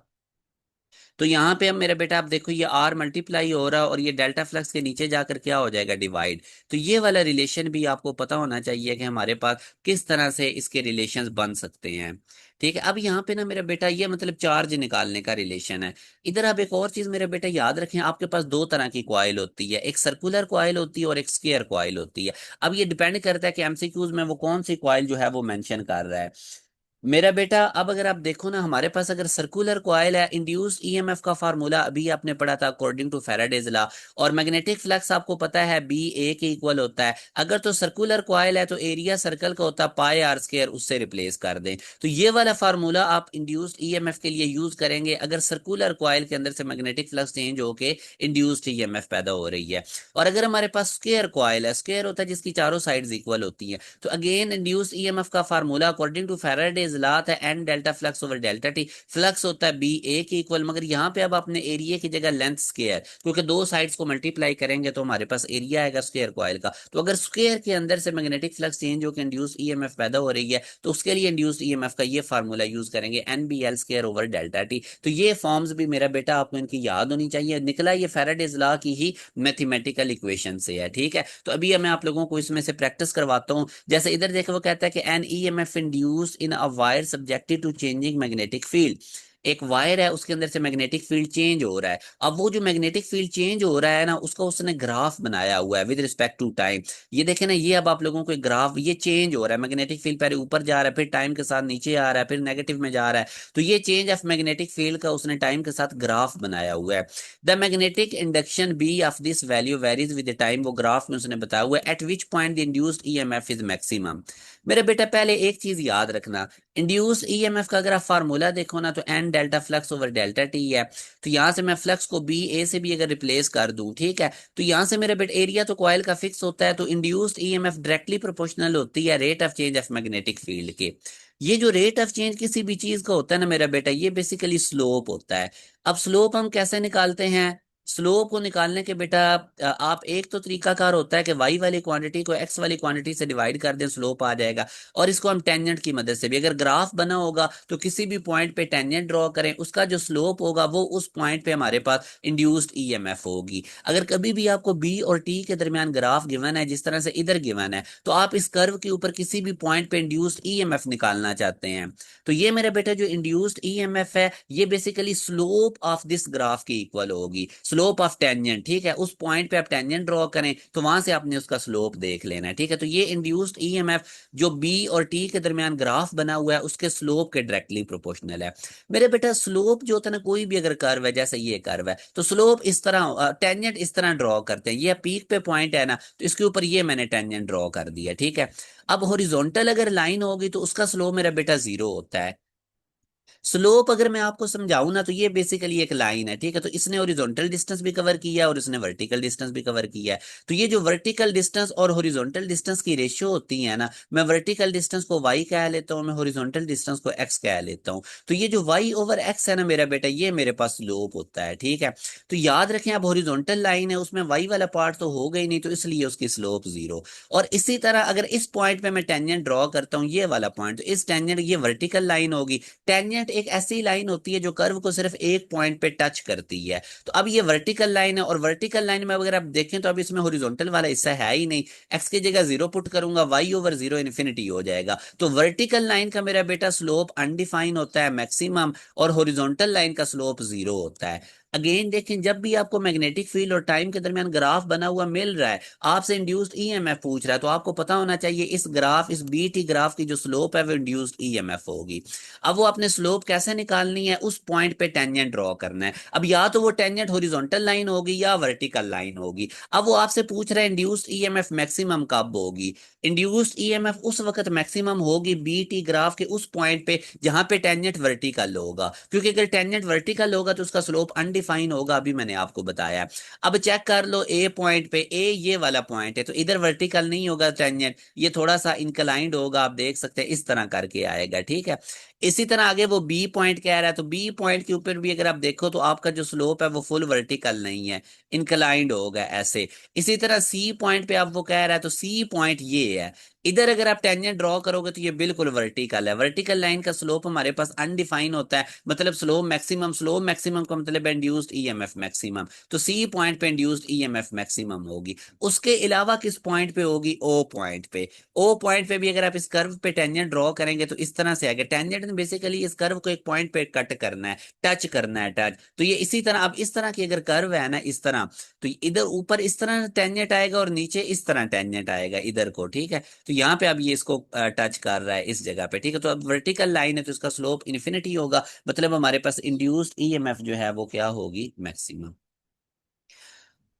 तो यहाँ पे अब मेरा बेटा आप देखो, ये आर मल्टीप्लाई हो रहा है और ये डेल्टा फ्लक्स के नीचे जाकर क्या हो जाएगा, डिवाइड। तो ये वाला रिलेशन भी आपको पता होना चाहिए कि हमारे पास किस तरह से इसके रिलेशंस बन सकते हैं। ठीक है, अब यहाँ पे ना मेरा बेटा ये मतलब चार्ज निकालने का रिलेशन है। इधर आप एक और चीज मेरे बेटा याद रखें, आपके पास दो तरह की कॉइल होती है, एक सर्कुलर कॉइल होती है और एक स्क्वायर कॉइल होती है। अब ये डिपेंड करता है कि एमसीक्यूज में वो कौन सी कॉइल जो है वो मेंशन कर रहा है। मेरा बेटा अब अगर आप देखो ना, हमारे पास अगर सर्कुलर कॉइल है, इंड्यूस्ड ईएमएफ का फार्मूला अभी आपने पढ़ा था अकॉर्डिंग टू फैराडेज लॉ। और मैग्नेटिक फ्लक्स आपको पता है बी ए के इक्वल होता है। अगर तो सर्कुलर कॉइल है तो एरिया सर्कल का होता है पाई आर स्क्वायर, उससे रिप्लेस कर दें। तो ये वाला फार्मूला आप इंड्यूस्ड ईएमएफ के लिए यूज करेंगे अगर सर्कुलर कॉइल के अंदर से मैग्नेटिक फ्लक्स चेंज होके इंड्यूस्ड ईएमएफ पैदा हो रही है। और अगर हमारे पास स्क्वायर कॉइल है, स्क्वायर होता है जिसकी चारों साइड्स इक्वल होती हैं, तो अगेन इंड्यूस्ड ईएमएफ का formula according to Faraday's law है N delta flux over delta T. Flux होता है बी ए के इक्वल, मगर यहाँ पे अब अपने एरिया की जगह लेंथ स्क्वायर, क्योंकि दो साइड्स को मल्टीप्लाई करेंगे तो हमारे पास एरिया आएगा स्क्वायर कॉइल का। तो अगर स्क्वायर के अंदर से मैग्नेटिक फ्लक्स चेंज होकर इंड्यूस्ड ईएमएफ पैदा हो रही है तो उसके लिए इंड्यूस्ड ईएमएफ का ये फार्मूला यूज करेंगे, N B L square over delta T. तो ये फॉर्म्स भी मेरा बेटा आपको इनकी याद होनी चाहिए, निकला ये फैराडेज लॉ की ही मैथमेटिकल इक्वेशन से है। ठीक है, तो अभी मैं आप लोगों को इसमें से प्रैक्टिस करवाता हूँ। जैसे इधर देखो, वो कहता है कि an EMF induced in a wire subjected to changing magnetic field. एक वायर है, उसके अंदर से मैग्नेटिक फील्ड चेंज हो रहा है। अब वो जो मैग्नेटिक फील्ड चेंज हो रहा है ना, उसका उसने ग्राफ बनाया हुआ है विद रिस्पेक्ट टू टाइम। ये देखे ना, ये अब आप लोगों को एक ग्राफ, ये चेंज हो रहा है, मैग्नेटिक फील्ड पहले ऊपर जा रहा है, फिर टाइम के साथ नीचे आ रहा है, फिर नेगेटिव में जा रहा है। तो ये चेंज ऑफ मैग्नेटिक फील्ड का उसने टाइम के साथ ग्राफ बनाया हुआ है। The magnetic induction B of this value varies with time, वो ग्राफ में उसने बताया हुआ है, at which point the induced EMF is maximum. मेरे बेटा पहले एक चीज याद रखना, इंड्यूस ईएमएफ का अगर आप फार्मूला देखो ना, तो N one delta flux over delta T है। तो यहाँ से मैं फ्लक्स को बी ए से भी अगर रिप्लेस कर दूं, ठीक है, तो यहाँ से मेरे बेट एरिया तो कॉइल का फिक्स होता है, तो इंड्यूस्ड ईएमएफ डायरेक्टली प्रोपोर्शनल होती है rate of change of magnetic field के। ये जो रेट ऑफ चेंज किसी भी चीज का होता है ना मेरा बेटा, ये बेसिकली स्लोप होता है। अब स्लोप हम कैसे निकालते हैं? स्लोप को निकालने के बेटा आप एक तो तरीकाकार होता है कि वाई वाली क्वांटिटी को एक्स वाली क्वांटिटी से डिवाइड कर दें, स्लोप आ जाएगा। और इसको हम टेंजेंट की मदद से भी, अगर ग्राफ बना होगा तो किसी भी पॉइंट पे टेंजेंट ड्रॉ करें, उसका जो स्लोप होगा वो उस पॉइंट पे हमारे पास इंड्यूस्ड ईएमएफ होगी। अगर कभी भी आपको बी और टी के दरमियान ग्राफ गिवन है, जिस तरह से इधर गिवन है, तो आप इस कर्व के ऊपर किसी भी पॉइंट पे इंड्यूस्ड ईएमएफ निकालना चाहते हैं, तो ये मेरे बेटा जो इंड्यूस्ड ईएमएफ है, ये basically slope of this graph की इक्वल होगी, स्लोप ऑफ टेंजेंट। ठीक है, उस पॉइंट पे आप टेंजेंट ड्रॉ करें तो वहां से आपने उसका स्लोप देख लेना है। ठीक है, तो ये इंड्यूस्ड ईएमएफ जो बी और टी के दरमियान ग्राफ बना हुआ है उसके स्लोप के डायरेक्टली प्रोपोर्शनल है। मेरे बेटा स्लोप जो होता है ना, कोई भी अगर कर्व है, जैसे ये कर्व है, तो स्लोप इस तरह, टेंजेंट इस तरह ड्रॉ करते हैं। ये पीक पे पॉइंट है ना, तो इसके ऊपर ये मैंने टेंजेंट ड्रॉ कर दिया। ठीक है, अब हॉरिजॉन्टल अगर लाइन होगी तो उसका स्लोप मेरा बेटा जीरो होता है। स्लोप अगर मैं आपको समझाऊं ना, तो ये बेसिकली एक लाइन है। ठीक है, तो इसने ओरिजेंटल डिस्टेंस भी कवर किया है और इसने वर्टिकल डिस्टेंस भी कवर किया है। तो ये जो वर्टिकल डिस्टेंस और हॉरिजॉन्टल डिस्टेंस की रेशियो होती है ना, मैं वर्टिकल डिस्टेंस को y कह लेता हूँ, मैं हॉरिजॉन्टल डिस्टेंस को x कह लेता हूँ। तो ये जो y ओवर x है ना मेरा बेटा, ये मेरे पास स्लोप होता है। ठीक है, तो याद रखें, अब हॉरिजॉन्टल लाइन है, उसमें y वाला पार्ट तो हो गई नहीं, तो इसलिए उसकी स्लोप जीरो। और इसी तरह अगर इस पॉइंट पे मैं टेंजेंट ड्रॉ करता हूँ, ये वाला पॉइंट, तो इस टेंजेंट, ये वर्टिकल लाइन होगी। टेंजेंट एक ऐसी लाइन होती है जो कर्व को सिर्फ एक पॉइंट पे टच करती है। तो अब ये वर्टिकल लाइन है, और वर्टिकल लाइन में अगर आप देखें तो अब इसमें हॉरिजॉन्टल वाला हिस्सा है ही नहीं। एक्स की जगह जीरो पुट करूंगा, वाई ओवर जीरो इन्फिनिटी हो जाएगा। तो वर्टिकल लाइन का मेरा बेटा स्लोप अनडिफाइन होता है, मैक्सिमम, और हॉरिजॉन्टल लाइन का स्लोप जीरो होता है। अगेन देखें, जब भी आपको मैग्नेटिक फील्ड और टाइम के दरमियान ग्राफ बना हुआ मिल रहा है, आपसे इंड्यूस्ड ईएमएफ पूछ रहा है, तो आपको पता होना चाहिए इस ग्राफ, इस बीटी ग्राफ की जो स्लोप है वो इंड्यूस्ड ईएमएफ होगी। अब वो अपने स्लोप कैसे निकालनी है, उस पॉइंट पे टेंजेंट ड्रॉ करना है। अब या तो वो टेंजेंट हॉरिजॉन्टल लाइन होगी या वर्टिकल लाइन होगी। अब वो आपसे पूछ रहा है इंड्यूस्ड ईएमएफ मैक्सिमम कब होगी। इंड्यूस्ड ईएमएफ उस वक्त मैक्सिमम होगी बीटी ग्राफ के उस पॉइंट पे जहां पे टेंजेंट वर्टिकल होगा, क्योंकि अगर टेंजेंट वर्टिकल होगा तो उसका स्लोप अनडिफाइन होगा, अभी मैंने आपको बताया। अब चेक कर लो, ए पॉइंट पे, ए ये वाला पॉइंट है, तो इधर वर्टिकल नहीं होगा टेंजेंट, ये थोड़ा सा इंक्लाइंड होगा, आप देख सकते हैं इस तरह करके आएगा। ठीक है, इसी तरह आगे वो बी पॉइंट कह रहा है, तो बी पॉइंट के ऊपर भी अगर आप देखो तो आपका जो स्लोप है वो फुल वर्टिकल नहीं है, इंक्लाइंड होगा ऐसे। इसी तरह सी पॉइंट पे आप वो कह रहा है, तो सी पॉइंट ये है, इधर अगर आप टेंजेंट ड्रॉ करोगे तो ये बिल्कुल वर्टिकल है। वर्टिकल लाइन का स्लोप हमारे पास अनडिफाइन होता है, मतलब स्लोप मैक्सिमम, स्लोप मैक्सिमम का मतलब है इंड्यूस्ड ईएमएफ मैक्सिमम। तो सी पॉइंट पे इंड्यूस्ड ईएमएफ मैक्सिमम होगी। उसके अलावा किस पॉइंट पे होगी? ओ पॉइंट पे। ओ पॉइंट पे भी अगर आप इस कर्व पे टेंजेंट ड्रॉ करेंगे तो इस तरह से आएगा। टेंजेंट ने बेसिकली इस कर्व को एक पॉइंट पे कट करना है, टच करना है, टच। तो ये इसी तरह, अब इस तरह की अगर कर्व है ना, इस तरह, तो इधर ऊपर इस तरह टेंजेंट आएगा और नीचे इस तरह टेंजेंट आएगा इधर को। ठीक है, तो यहाँ पे अब ये इसको टच कर रहा है इस जगह पे। ठीक है, तो अब वर्टिकल लाइन है तो इसका स्लोप इन्फिनिटी होगा, मतलब हमारे पास इंड्यूस्ड ईएमएफ जो है वो क्या होगी? मैक्सिमम।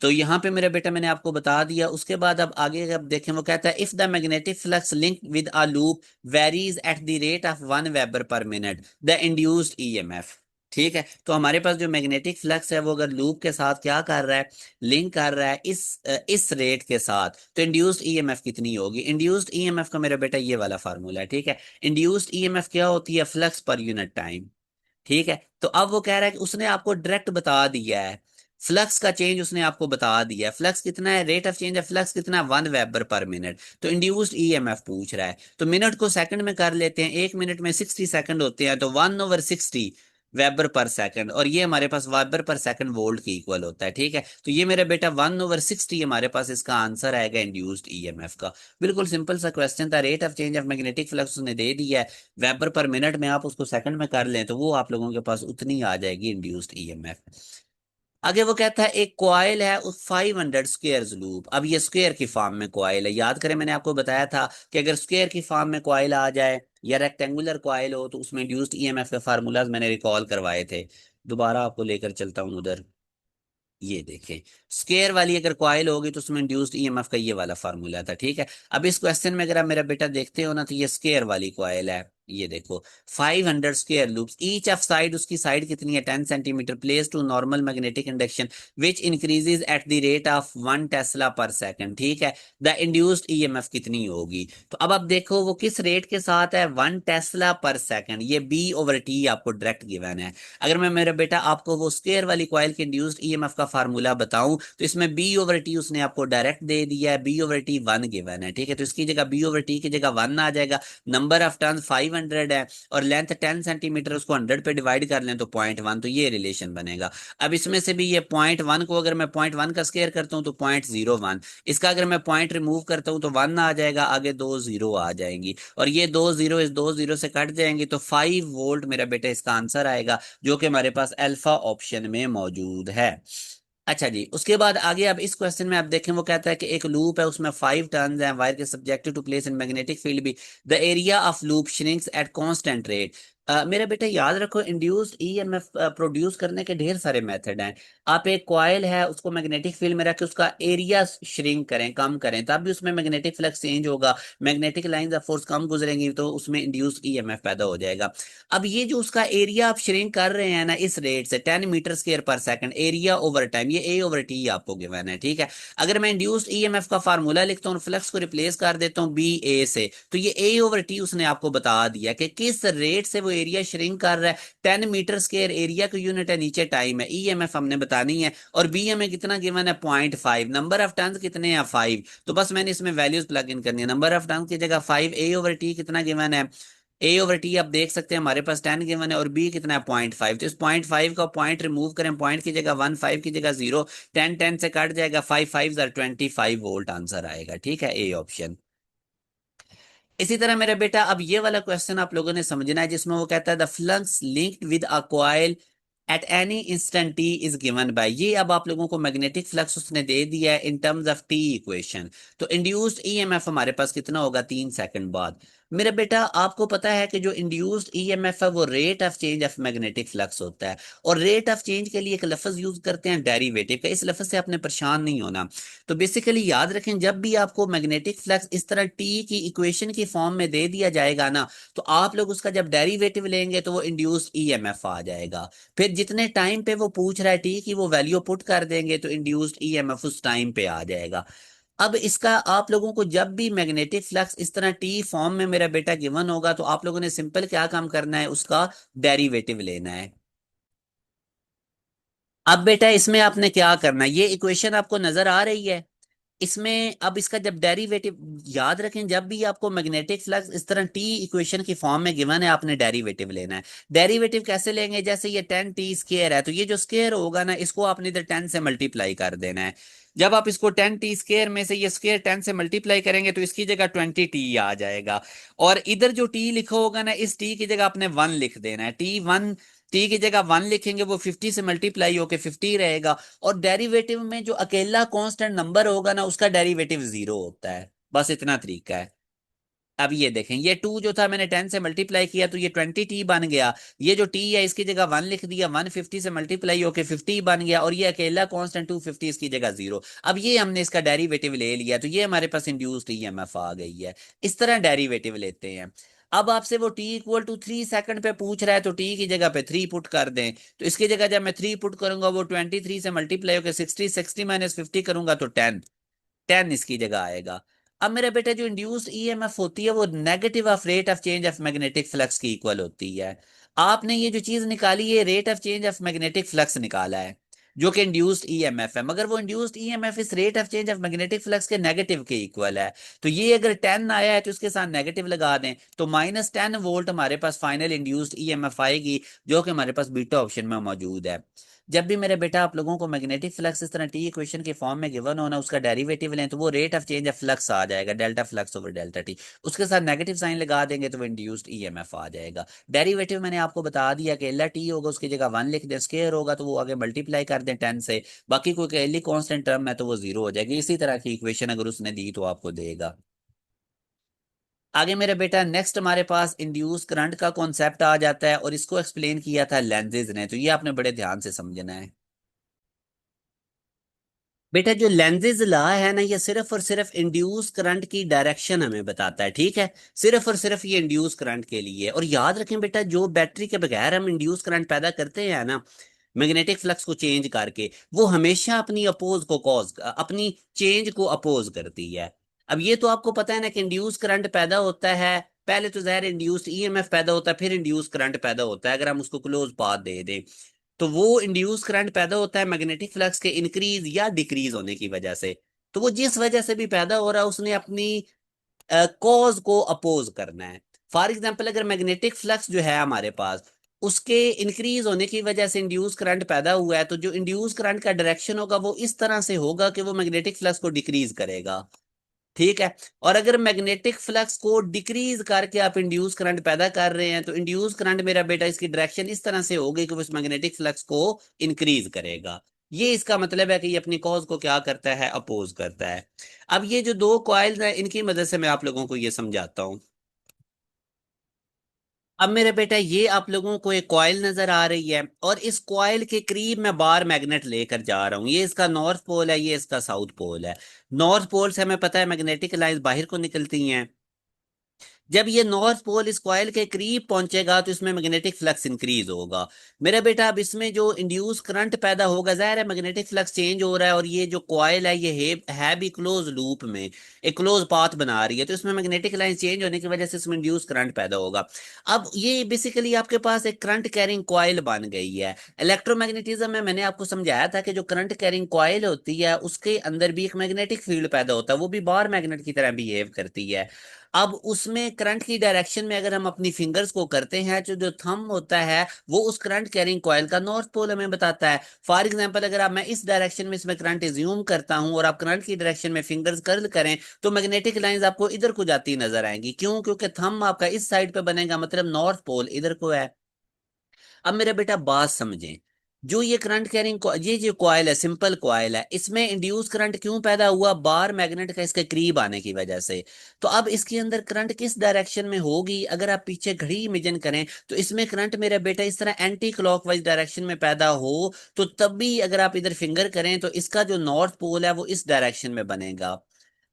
तो यहाँ पे मेरा बेटा मैंने आपको बता दिया। उसके बाद अब आगे अब देखें, वो कहता है if the magnetic flux link with a loop varies eight the rate of 1 weber पर मिनट द इंड्यूस्ड ईएमएफ। ठीक है, तो हमारे पास जो मैग्नेटिक फ्लक्स है वो अगर लूप के साथ क्या कर रहा है, लिंक कर रहा है इस रेट के साथ, तो इंड्यूस्ड ईएमएफ कितनी होगी? इंड्यूस्ड ईएमएफ का मेरा बेटा ये वाला फार्मूला है। ठीक है, इंड्यूस्ड ईएमएफ क्या होती है? Flux per unit time. ठीक है, तो अब वो कह रहा है कि उसने आपको डायरेक्ट बता दिया है, फ्लक्स का चेंज उसने आपको बता दिया है। फ्लक्स कितना है? रेट ऑफ चेंज है फ्लक्स कितना है? 1 वेबर पर मिनट। तो इंड्यूस्ड ईएमएफ पूछ रहा है, तो मिनट को सेकंड में कर लेते हैं, 1 मिनट में 60 सेकंड होते हैं, तो 1/60 वेबर पर सेकंड, और ये हमारे पास वेबर पर सेकंड वोल्ट की इक्वल होता है। ठीक है, तो ये मेरा बेटा 1/60 हमारे पास इसका आंसर आएगा इंड्यूस्ड ईएमएफ का। बिल्कुल सिंपल सा क्वेश्चन था, rate of change of magnetic flux उसने दे दिया है, वेबर पर मिनट में आप उसको सेकंड में कर लें तो वो आप लोगों के पास उतनी आ जाएगी इंड्यूस्ड ईएमएफ। आगे वो कहता है एक कॉइल है उस 500 स्क्वायर लूप। अब ये स्क्वायर की फॉर्म में कॉइल है, याद करें मैंने आपको बताया था कि अगर स्क्वायर की फॉर्म में कॉइल आ जाए या रेक्टेंगुलर कॉइल हो तो उसमें इंड्यूस्ड ईएमएफ के फार्मूलाज मैंने रिकॉल करवाए थे। दोबारा आपको लेकर चलता हूँ उधर, ये देखें, स्क्वायर वाली अगर कॉइल होगी तो उसमें इंड्यूस्ड ईएमएफ का ये वाला फार्मूला था। ठीक है, अब इस क्वेश्चन में अगर आप मेरा बेटा देखते हो ना, तो ये स्क्वायर वाली कॉइल है, ये देखो 500 square loops, each of side, उसकी साइड कितनी है 10 centimetre, place to normal magnetic induction which increases at the rate of 1 tesla per second. ठीक है, द इंड्यूस्ड ईएमएफ कितनी होगी? तो अब आप देखो वो किस रेट के साथ है, 1 टेस्ला पर सेकंड। ये बी ओवर टी आपको डायरेक्ट गिवन है। अगर मैं मेरा बेटा आपको वो स्क्वायर वाली कॉइल के इंड्यूस्ड ईएमएफ का फार्मूला बताऊं तो इसमें बी ओवर टी उसने आपको डायरेक्ट दे दिया है, बी ओवर टी 1 गिवन है। ठीक है, तो इसकी जगह बी ओवर टी की जगह 1 आ जाएगा। नंबर ऑफ टर्न 500 है और लेंथ 10 सेंटीमीटर, उसको 100 पे डिवाइड कर लें तो 0.1, तो ये रिलेशन बनेगा। अब इसमें से भी ये 0.1 को अगर मैं 0.1 का स्केयर करता हूँ तो 0.01, इसका अगर मैं पॉइंट रिमूव करता हूँ तो 1 आ जाएगा, आगे दो जीरो आ जाएंगी और ये दो जीरो इस दो जीरो से कट जाएंगी, तो 5 वोल्ट मेरा बेटा इसका आंसर आएगा, जो कि हमारे पास अल्फा ऑप्शन में मौजूद है। अच्छा जी, उसके बाद आगे अब इस क्वेश्चन में आप देखें, वो कहता है कि एक लूप है, उसमें 5 टर्न्स हैं, वायर के subjected to place in magnetic field भी, the area of loop shrinks at constant rate. मेरे बेटे याद रखो, इंड्यूस्ड ईएमएफ प्रोड्यूस करने के ढेर सारे मेथड हैं। आप एक कॉइल है उसको मैग्नेटिक फील्ड में रख के उसका एरिया श्रिंक करें, कम करें, तब भी उसमें मैग्नेटिक फ्लक्स चेंज होगा, मैग्नेटिक लाइंस ऑफ फोर्स कम गुजरेंगी तो उसमें इंड्यूस्ड ईएमएफ पैदा हो जाएगा। अब ये जो उसका एरिया आप श्रिंक कर रहे हैं ना इस रेट से 10 मीटर स्क्वायर पर सेकंड, एरिया ओवर टाइम, ये ए ओवर टी आपको गिवन है। ठीक है, अगर मैं इंड्यूस्ड ईएमएफ का फार्मूला लिखता हूँ, फ्लक्स को रिप्लेस कर देता हूँ बी ए से, तो ये ए ओवर टी उसने आपको बता दिया कि किस रेट से वो एरिया श्रिंक कर रहा है। 10 मीटर स्क्वायर एरिया की यूनिट है, नीचे टाइम है, ईएमएफ हमने बतानी है, और बी हमें कितना गिवन है 0.5, नंबर ऑफ टर्न्स कितने हैं 5, तो बस मैंने इसमें वैल्यूज प्लग इन करनी है, नंबर ऑफ टर्न्स की जगह 5, ए ओवर टी कितना गिवन है, ए ओवर टी आप देख सकते हैं हमारे पास 10 गिवन है और बी कितना है 0.5, तो इस 0.5 का पॉइंट रिमूव करें, पॉइंट की जगह 1, 5 की जगह 0, 10 10 से कट जाएगा, 5 5 25 वोल्ट आंसर आएगा। ठीक है, ए ऑप्शन। इसी तरह मेरा बेटा अब ये वाला क्वेश्चन आप लोगों ने समझना है, जिसमें वो कहता है the flux linked with a coil at any instant T is given by, ये अब आप लोगों को मैग्नेटिक फ्लक्स उसने दे दिया है in terms of T equation. तो इंड्यूस्ड ईएमएफ हमारे पास कितना होगा 3 सेकंड बाद। मेरा बेटा आपको पता है कि जो इंड्यूस्ड ईएमएफ है वो rate of change of magnetic flux होता है, और रेट ऑफ चेंज के लिए एक लफ्ज यूज करते हैं डेरिवेटिव का, इस लफ्ज से आपने परेशान नहीं होना। तो बेसिकली याद रखें, जब भी आपको मैग्नेटिक फ्लक्स इस तरह टी की इक्वेशन की फॉर्म में दे दिया जाएगा ना, तो आप लोग उसका जब डेरिवेटिव लेंगे तो वो इंड्यूस्ड ईएमएफ आ जाएगा। फिर जितने टाइम पे वो पूछ रहा है टी की वो वैल्यू पुट कर देंगे तो इंड्यूस्ड ईएमएफ उस टाइम पे आ जाएगा। अब इसका आप लोगों को जब भी मैग्नेटिक फ्लक्स इस तरह टी फॉर्म में मेरा बेटा गिवन होगा, तो आप लोगों ने सिंपल क्या काम करना है, उसका डेरिवेटिव लेना है। अब बेटा इसमें आपने क्या करना है, ये इक्वेशन आपको नजर आ रही है, इसमें अब इसका जब डेरिवेटिव, याद रखें जब भी आपको मैग्नेटिक फ्लक्स इस तरह टी इक्वेशन की फॉर्म में गिवन है, आपने डेरिवेटिव लेना है। डेरिवेटिव कैसे लेंगे, जैसे ये 10 टी स्क्वायर है, तो ये जो स्क्वायर होगा ना इसको आपने इधर 10 से मल्टीप्लाई कर देना है। जब आप इसको 10 टी स्क्वायर में से ये स्क्वायर 10 से मल्टीप्लाई करेंगे तो इसकी जगह 20 टी आ जाएगा, और इधर जो टी लिखा होगा ना इस टी की जगह आपने 1 लिख देना है, T1, टी की जगह 1 लिखेंगे, वो 50 से मल्टीप्लाई होके 50 रहेगा। और डेरिवेटिव में जो अकेला कांस्टेंट नंबर होगा ना उसका डेरिवेटिव 0 होता है, बस इतना तरीका है। अब ये देखें, ये 2 जो था मैंने 10 से मल्टीप्लाई किया तो ये 20 टी बन गया, ये जो टी है इसकी जगह 1 लिख दिया, 150 से मल्टीप्लाई होके 50 बन गया, और ये अकेला कांस्टेंट 250 इसकी जगह 0। अब ये हमने इसका डेरिवेटिव ले लिया तो ये हमारे पास इंड्यूस्ड ईएमएफ आ गई है। इस तरह डेरिवेटिव लेते हैं। अब आपसे वो टी इक्वल टू 3 सेकंड पे पूछ रहा है, तो टी की जगह पे 3 पुट कर दें, तो इसकी जगह जब मैं 3 पुट करूंगा वो 23 से मल्टीप्लाई होकर 60, 60 माइनस 50 करूंगा तो 10, 10 इसकी जगह आएगा। अब मेरे बेटे जो इंड्यूस्ड ईएमएफ होती है वो negative of rate of change of magnetic flux की इक्वल होती है। आपने ये जो चीज निकाली है rate of change of magnetic flux निकाला है, जो कि इंड्यूस्ड ईएमएफ है, मगर वो इंड्यूस्ड ईएमएफ इस rate of change of magnetic flux के नेगेटिव के इक्वल है। तो ये अगर 10 आया है तो उसके साथ नेगेटिव लगा दें, तो -10 वोल्ट हमारे पास फाइनल इंड्यूस्ड ईएमएफ आएगी, जो कि हमारे पास बीटा ऑप्शन में मौजूद है। जब भी मेरे बेटा आप लोगों को मैग्नेटिक फ्लक्स इस तरह टी इक्वेशन के फॉर्म में गिवन होना, उसका डेरिवेटिव लें तो वो rate of change of flux आ जाएगा, delta flux over delta T, उसके साथ नेगेटिव साइन लगा देंगे तो वो इंड्यूस्ड ईएमएफ आ जाएगा। डेरिवेटिव मैंने आपको बता दिया कि एल टी होगा उसकी जगह 1 लिख दें, स्केयर होगा तो वो आगे मल्टीप्लाई कर दें 10 से, बाकी कोई एली कॉन्स्टेंट टर्म है तो वो 0 हो जाएगी। इसी तरह की इक्वेशन अगर उसने दी तो आपको देगा। आगे मेरे बेटा नेक्स्ट हमारे पास इंड्यूस करंट का कॉन्सेप्ट आ जाता है, और इसको एक्सप्लेन किया था लेंजेज ने, तो ये आपने बड़े ध्यान से समझना है। बेटा जो लेंजेज ला है ना, ये सिर्फ और सिर्फ इंड्यूस करंट की डायरेक्शन हमें बताता है, ठीक है। सिर्फ और सिर्फ ये इंड्यूस करंट के लिए। और याद रखें बेटा, जो बैटरी के बगैर हम इंड्यूस करंट पैदा करते हैं ना, मैग्नेटिक फ्लक्स को चेंज करके, वो हमेशा अपनी अपोज को कॉज, अपनी चेंज को अपोज करती है। अब ये तो आपको पता है ना कि इंड्यूस करंट पैदा होता है, पहले तो ज़ाहिर इंड्यूस्ड ईएमएफ पैदा होता है, फिर इंड्यूस करंट पैदा होता है, अगर हम उसको क्लोज पाथ दे दें। तो वो इंड्यूस करंट पैदा होता है मैग्नेटिक फ्लक्स के इंक्रीज या डिक्रीज होने की वजह से। तो वो जिस वजह से भी पैदा हो रहा है, उसने अपनी कॉज को अपोज करना है। फॉर एग्जाम्पल, अगर मैग्नेटिक फ्लक्स जो है हमारे पास, उसके इंक्रीज होने की वजह से इंड्यूस करंट पैदा हुआ है, तो जो इंड्यूस करंट का डायरेक्शन होगा वो इस तरह से होगा कि वो मैग्नेटिक फ्लक्स को डिक्रीज करेगा, ठीक है। और अगर मैग्नेटिक फ्लक्स को डिक्रीज करके आप इंड्यूस करंट पैदा कर रहे हैं, तो इंड्यूस करंट मेरा बेटा इसकी डायरेक्शन इस तरह से होगी कि वो इस मैग्नेटिक फ्लक्स को इंक्रीज करेगा। ये इसका मतलब है कि ये अपनी कॉज को क्या करता है, अपोज करता है। अब ये जो दो कॉइल्स हैं, इनकी मदद से मैं आप लोगों को ये समझाता हूँ। अब मेरे बेटा, ये आप लोगों को एक कॉइल नजर आ रही है, और इस कॉइल के करीब मैं बार मैग्नेट लेकर जा रहा हूँ। ये इसका नॉर्थ पोल है, ये इसका साउथ पोल है। नॉर्थ पोल से हमें पता है मैग्नेटिक लाइंस बाहर को निकलती हैं। जब ये नॉर्थ पोल इस कॉइल के करीब पहुंचेगा, तो इसमें मैग्नेटिक फ्लक्स इंक्रीज होगा। मेरा बेटा, अब इसमें जो इंड्यूस करंट पैदा होगा, जाहिर है मैग्नेटिक फ्लक्स चेंज हो रहा है, और ये जो कॉइल है ये है भी क्लोज लूप में, एक क्लोज पाथ बना रही है, तो इसमें मैग्नेटिक लाइन चेंज होने की वजह से इसमें इंड्यूस करंट पैदा होगा। अब ये बेसिकली आपके पास एक करंट कैरिंग कॉइल बन गई है। इलेक्ट्रोमैग्नेटिज्म में मैंने आपको समझाया था कि जो करंट कैरिंग कॉइल होती है, उसके अंदर भी एक मैग्नेटिक फील्ड पैदा होता है, वो भी बार मैग्नेट की तरह बिहेव करती है। अब उसमें करंट की डायरेक्शन में अगर हम अपनी फिंगर्स को करते हैं, तो जो थंब होता है वो उस करंट कैरिंग कॉइल का नॉर्थ पोल हमें बताता है। फॉर एग्जांपल, अगर आप मैं इस डायरेक्शन में इसमें करंट एज्यूम करता हूं, और आप करंट की डायरेक्शन में फिंगर्स कर्ल करें, तो मैग्नेटिक लाइंस आपको इधर को जाती नजर आएंगी। क्यों? क्योंकि थंब आपका इस साइड पे बनेगा, मतलब नॉर्थ पोल इधर को है। अब मेरा बेटा बात समझें, जो ये करंट कैरिंग ये जो कॉइल है, सिंपल कॉइल है, इसमें इंड्यूस करंट क्यों पैदा हुआ? बार मैग्नेट का इसके करीब आने की वजह से। तो अब इसके अंदर करंट किस डायरेक्शन में होगी? अगर आप पीछे घड़ी इमेजिन करें, तो इसमें करंट मेरा बेटा इस तरह एंटी क्लॉकवाइज डायरेक्शन में पैदा हो, तो तब भी अगर आप इधर फिंगर करें, तो इसका जो नॉर्थ पोल है वो इस डायरेक्शन में बनेगा।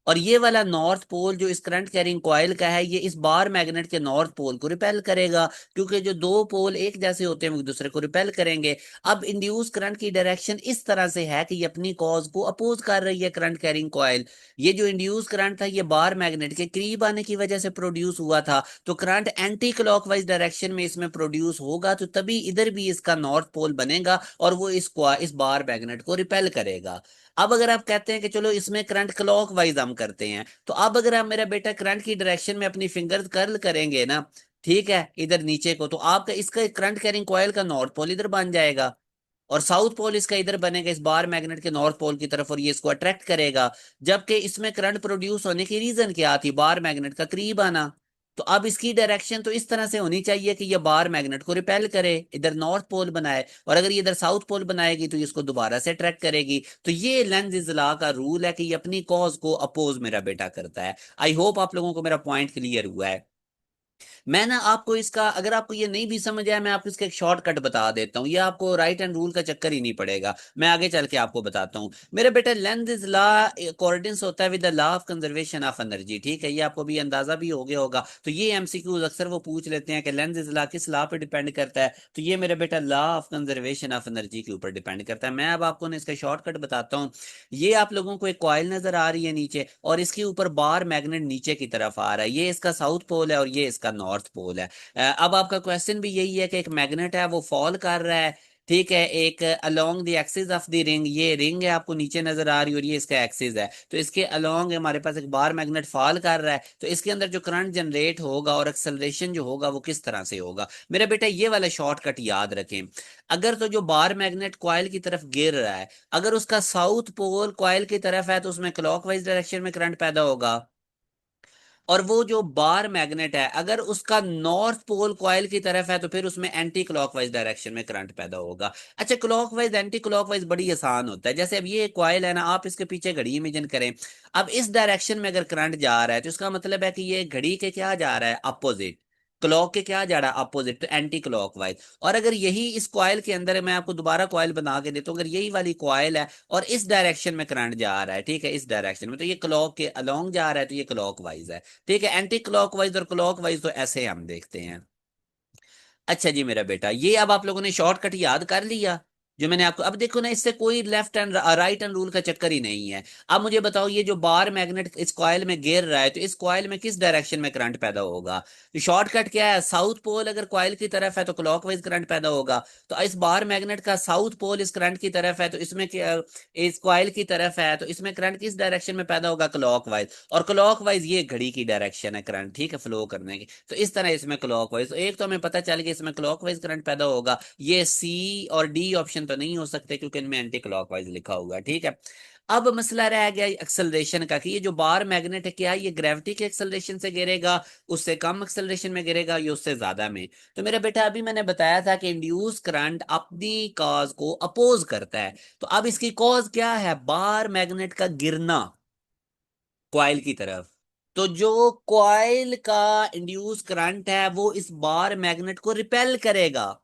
और ये वाला नॉर्थ पोल जो इस करंट कैरिंग कॉइल का है, ये इस बार मैग्नेट के नॉर्थ पोल को रिपेल करेगा, क्योंकि जो दो पोल एक जैसे होते हैं वो एक दूसरे को रिपेल करेंगे। अब इंड्यूस करंट की डायरेक्शन इस तरह से है कि ये अपनी कॉज को अपोज कर रही है, करंट कैरिंग कॉइल। ये जो इंड्यूस करंट था, ये बार मैग्नेट के करीब आने की वजह से प्रोड्यूस हुआ था, तो करंट एंटी क्लॉकवाइज डायरेक्शन में इसमें प्रोड्यूस होगा, तो तभी इधर भी इसका नॉर्थ पोल बनेगा, और वो इस बार मैग्नेट को रिपेल करेगा। अब अगर आप कहते हैं कि चलो इसमें करंट क्लॉक वाइज हम करते हैं, तो अब अगर आप मेरा बेटा करंट की डायरेक्शन में अपनी फिंगर कर्ल करेंगे ना, ठीक है, इधर नीचे को, तो आपका इसका करंट कैरिंग कॉइल का नॉर्थ पोल इधर बन जाएगा, और साउथ पोल इसका इधर बनेगा इस बार मैग्नेट के नॉर्थ पोल की तरफ, और ये इसको अट्रैक्ट करेगा। जबकि इसमें करंट प्रोड्यूस होने की रीजन क्या थी? बार मैग्नेट का करीब आना। तो अब इसकी डायरेक्शन तो इस तरह से होनी चाहिए कि ये बार मैग्नेट को रिपेल करे, इधर नॉर्थ पोल बनाए, और अगर ये इधर साउथ पोल बनाएगी तो ये इसको दोबारा से अट्रैक्ट करेगी। तो ये लेंज लॉ का रूल है कि ये अपनी कॉज को अपोज मेरा बेटा करता है। आई होप आप लोगों को मेरा पॉइंट क्लियर हुआ है। मैं ना आपको इसका, अगर आपको ये नहीं भी समझ आया, मैं आपको इसका एक शॉर्टकट बता देता हूँ, ये आपको राइट एंड रूल का चक्कर ही नहीं पड़ेगा, मैं आगे चल के आपको बताता हूँ। मेरे बेटे, लेंथ इज लॉ कोऑर्डिनेट्स होता है with the law of conservation of energy, ठीक है, ये आपको भी अंदाजा भी हो गया होगा। तो ये एमसीक्यूज अक्सर वो पूछ लेते हैं कि लेंथ इज लॉ किस लॉ पे डिपेंड करता है, तो ये मेरे बेटा law of conservation of energy के ऊपर डिपेंड करता है। मैं अब आपको ना इसका शॉर्टकट बताता हूँ। ये आप लोगों को एक कॉइल नजर आ रही है नीचे, और इसके ऊपर बार मैग्नेट नीचे की तरफ आ रहा है, ये इसका साउथ पोल है और ये इसका नॉर्थ पोल है। अब आपका क्वेश्चन भी यही है कि एक मैग्नेट है वो फॉल कर रहा है, ठीक है, एक along the axis of the ring, ये रिंग है आपको नीचे नजर आ रही है, और ये इसका एक्सिस है, तो इसके अलोंग हमारे पास एक बार मैग्नेट फॉल कर रहा है, तो इसके अंदर जो करंट जनरेट होगा और एक्सेलरेशन जो होगा वो किस तरह से होगा? मेरा बेटा, ये वाला शॉर्टकट याद रखें। अगर तो जो बार मैग्नेट कॉइल की तरफ गिर रहा है, अगर उसका साउथ पोल कॉइल की तरफ है, तो उसमें क्लॉकवाइज डायरेक्शन में करंट पैदा होगा। और वो जो बार मैग्नेट है, अगर उसका नॉर्थ पोल कॉइल की तरफ है, तो फिर उसमें एंटी क्लॉकवाइज डायरेक्शन में करंट पैदा होगा। अच्छा, क्लॉकवाइज एंटी क्लॉकवाइज बड़ी आसान होता है। जैसे अब ये कॉइल है ना, आप इसके पीछे घड़ी इमेजिन करें। अब इस डायरेक्शन में अगर करंट जा रहा है, तो इसका मतलब है कि ये घड़ी के क्या जा रहा है? अपोजिट। क्लॉक के क्या जा रहा है, अपोजिट, तो एंटी क्लॉकवाइज। और अगर यही इस कॉइल के अंदर है, मैं आपको दोबारा कॉइल बना के देता हूँ, अगर यही वाली कॉइल है और इस डायरेक्शन में करंट जा रहा है, ठीक है, इस डायरेक्शन में, तो ये क्लॉक के अलोंग जा रहा है, तो ये क्लॉकवाइज है। ठीक है, एंटी क्लॉकवाइज और क्लॉकवाइज तो ऐसे हम देखते हैं। अच्छा जी मेरा बेटा, ये अब आप लोगों ने शॉर्टकट याद कर लिया जो मैंने आपको। अब देखो ना, इससे कोई left and right and rule का चक्कर ही नहीं है। अब मुझे बताओ, ये जो बार मैग्नेट इस कॉइल में गिर रहा है, तो इस कॉइल में किस डायरेक्शन में करंट पैदा होगा? तो शॉर्टकट क्या है, साउथ पोल अगर कॉइल की तरफ है तो क्लॉकवाइज करंट पैदा होगा। तो इस बार मैग्नेट का साउथ पोल इस करंट की तरफ है, तो इसमें इस कॉइल की तरफ है, तो इसमें करंट किस डायरेक्शन में पैदा होगा, क्लॉकवाइज। और क्लॉकवाइज ये घड़ी की डायरेक्शन है करंट, ठीक है, फ्लो करने की। तो इस तरह इसमें क्लॉकवाइज, तो एक तो हमें पता चल गया इसमें क्लॉकवाइज करंट पैदा होगा। ये सी और डी ऑप्शन तो नहीं हो सकते क्योंकि इनमें एंटी क्लॉकवाइज लिखा हुआ है, ठीक है। अब मसला रह गया एक्सेलरेशन का, कि ये जो बार मैग्नेट है, क्या ये ग्रेविटी के एक्सेलरेशन से गिरेगा, उससे कम एक्सेलरेशन में गिरेगा, या उससे ज्यादा में? तो मेरा बेटा, अभी मैंने बताया था कि इंड्यूस करंट अपनी कॉज को अपोज करता है। तो अब इसकी कॉज क्या है, बार मैग्नेट का गिरना कॉइल की तरफ। तो जो कॉइल का इंड्यूस करंट है वो इस बार मैग्नेट को रिपेल करेगा,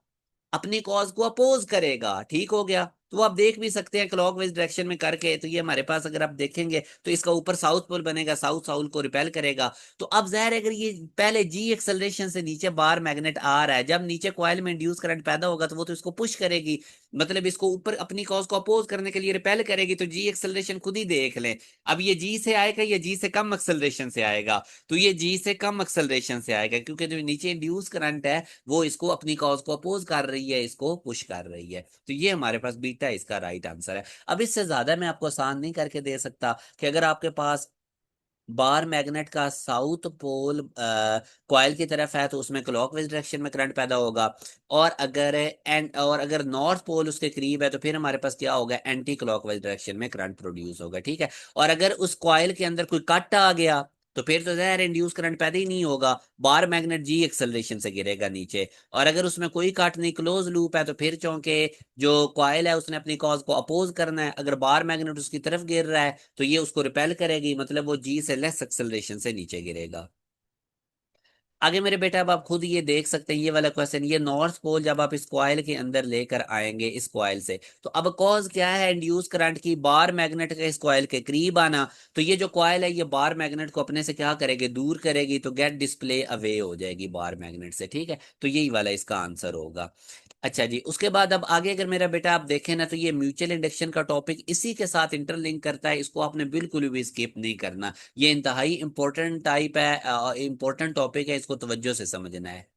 अपनी कॉज को अपोज करेगा, ठीक हो गया। तो आप देख भी सकते हैं क्लॉकवाइज डायरेक्शन में करके, तो ये हमारे पास अगर आप देखेंगे तो इसका ऊपर साउथ पोल बनेगा, साउथ साउथ को रिपेल करेगा। तो अब जाहिर है, अगर ये पहले जी एक्सेलरेशन से नीचे बार मैग्नेट आ रहा है, जब नीचे कॉइल में इंड्यूस करंट पैदा होगा तो वो तो इसको पुश करेगी, मतलब इसको ऊपर अपनी कॉज को अपोज करने के लिए रिपेल करेगी। तो जी एक्सेलरेशन खुद ही देख लें, अब ये जी से आएगा या जी से कम एक्सेलरेशन से आएगा? तो ये जी से कम एक्सेलरेशन से आएगा, क्योंकि जो नीचे इंड्यूस करंट है वो इसको अपनी कॉज को अपोज कर रही है, इसको पुश कर रही है। तो ये हमारे पास बीटा इसका राइट आंसर है। अब इससे ज्यादा मैं आपको आसान नहीं करके दे सकता कि अगर आपके पास बार मैग्नेट का साउथ पोल कॉइल की तरफ है तो उसमें क्लॉकवाइज डायरेक्शन में करंट पैदा होगा, और अगर नॉर्थ पोल उसके करीब है तो फिर हमारे पास क्या होगा, एंटी क्लॉकवाइज डायरेक्शन में करंट प्रोड्यूस होगा, ठीक है। और अगर उस कॉइल के अंदर कोई कट आ गया तो फिर तो ज़ाहिर इंड्यूस करंट पैदा ही नहीं होगा, बार मैग्नेट जी एक्सेलरेशन से गिरेगा नीचे। और अगर उसमें कोई कट नहीं, क्लोज लूप है, तो फिर चूंकि जो कॉइल है उसने अपनी कॉज को अपोज करना है, अगर बार मैग्नेट उसकी तरफ गिर रहा है तो ये उसको रिपेल करेगी, मतलब वो जी से लेस एक्सेलरेशन से नीचे गिरेगा। आगे मेरे बेटा, अब आप खुद ये देख सकते हैं, ये वाला क्वेश्चन, ये नॉर्थ पोल जब आप इस कॉइल के अंदर लेकर आएंगे इस कॉइल से, तो अब कॉज क्या है, इंड्यूस करंट की बार मैग्नेट का इस कॉइल के करीब आना। तो ये जो कॉइल है ये बार मैग्नेट को अपने से क्या करेगी, दूर करेगी, तो गेट डिस्प्ले अवे हो जाएगी बार मैग्नेट से, ठीक है। तो यही वाला इसका आंसर होगा। अच्छा जी, उसके बाद अब आगे अगर मेरा बेटा आप देखें ना, तो ये म्यूचुअल इंडक्शन का टॉपिक इसी के साथ इंटरलिंक करता है, इसको आपने बिल्कुल भी स्किप नहीं करना। ये इंतहाई इंपॉर्टेंट टाइप है, इंपॉर्टेंट टॉपिक है, इसको तवज्जो से समझना है।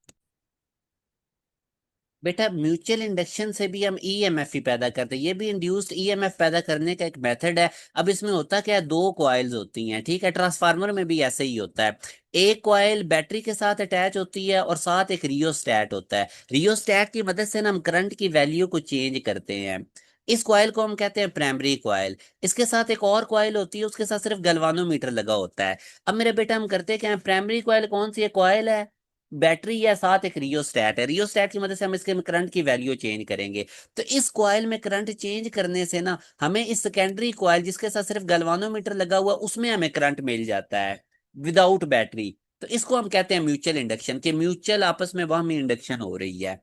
बेटा, म्यूचुअल इंडक्शन से भी हम ईएमएफ ही पैदा करते हैं, ये भी इंड्यूस्ड ईएमएफ पैदा करने का एक मेथड है। अब इसमें होता क्या है, दो कॉइल्स होती हैं, ठीक है, ट्रांसफार्मर में भी ऐसे ही होता है। एक कॉइल बैटरी के साथ अटैच होती है और साथ एक रियोस्टैट होता है। रियोस्टैट की मदद से ना हम करंट की वैल्यू को चेंज करते हैं। इस कॉइल को हम कहते हैं प्राइमरी कॉइल। इसके साथ एक और कॉइल होती है, उसके साथ सिर्फ गैल्वानोमीटर लगा होता है। अब मेरे बेटा, हम करते क्या है, प्राइमरी कॉइल कौन सी है, कॉइल है, बैटरी या साथ एक रियोस्टैट है, रियोस्टैट की मदद से हम इसके करंट की वैल्यू चेंज करेंगे। तो इस कॉइल में करंट चेंज करने से ना हमें इस सेकेंडरी कॉइल जिसके साथ सिर्फ गैल्वानोमीटर लगा हुआ उसमें हमें करंट मिल जाता है, विदाउट बैटरी। तो इसको हम कहते हैं म्यूचुअल इंडक्शन, के म्यूचुअल आपस में वह इंडक्शन हो रही है।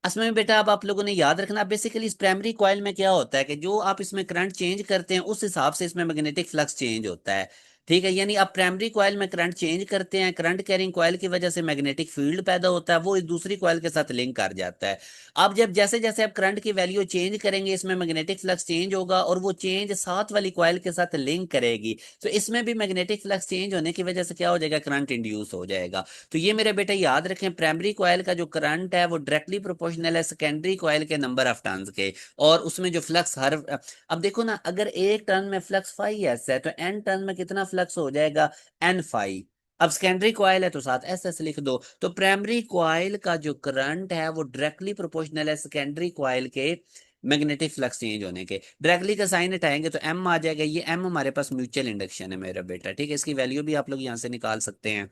असल में बेटा, अब आप लोगों ने याद रखना, बेसिकली इस प्राइमरी कॉइल में क्या होता है कि जो आप इसमें करंट चेंज करते हैं उस हिसाब से इसमें मैग्नेटिक फ्लक्स चेंज होता है, ठीक है। यानी आप प्राइमरी कॉइल में करंट चेंज करते हैं, करंट कैरिंग कॉइल की वजह से मैग्नेटिक फील्ड पैदा होता है, वो इस दूसरी कॉइल के साथ लिंक कर जाता है। अब जब जैसे जैसे आप करंट की वैल्यू चेंज करेंगे इसमें मैग्नेटिक फ्लक्स चेंज होगा, और वो चेंज साथ वाली कॉइल के साथ लिंक करेगी। तो इसमें भी मैग्नेटिक फ्लक्स चेंज होने की वजह से क्या हो जाएगा, करंट इंड्यूस हो जाएगा। तो ये मेरे बेटे याद रखें, प्राइमरी कॉइल का जो करंट है वो डायरेक्टली प्रोपोर्शनल है सेकेंडरी कॉइल के नंबर ऑफ टर्न्स के, और उसमें जो फ्लक्स हर, अब देखो ना, अगर एक टर्न में फ्लक्स फाई एस है तो एन टर्न में कितना फ्लक्स हो जाएगा, एन फाई। अब सेकेंडरी कॉइल है तो साथ एस एस लिख दो। तो प्राइमरी कॉइल का जो करंट है वो डायरेक्टली प्रोपोर्शनल है सेकेंडरी कॉइल के मैग्नेटिक फ्लक्स चेंज होने के। डायरेक्टली का साइन हटाएंगे तो एम आ जाएगा, ये एम हमारे पास म्यूचुअल इंडक्शन है मेरा बेटा, ठीक है। इसकी वैल्यू भी आप लोग यहाँ से निकाल सकते हैं।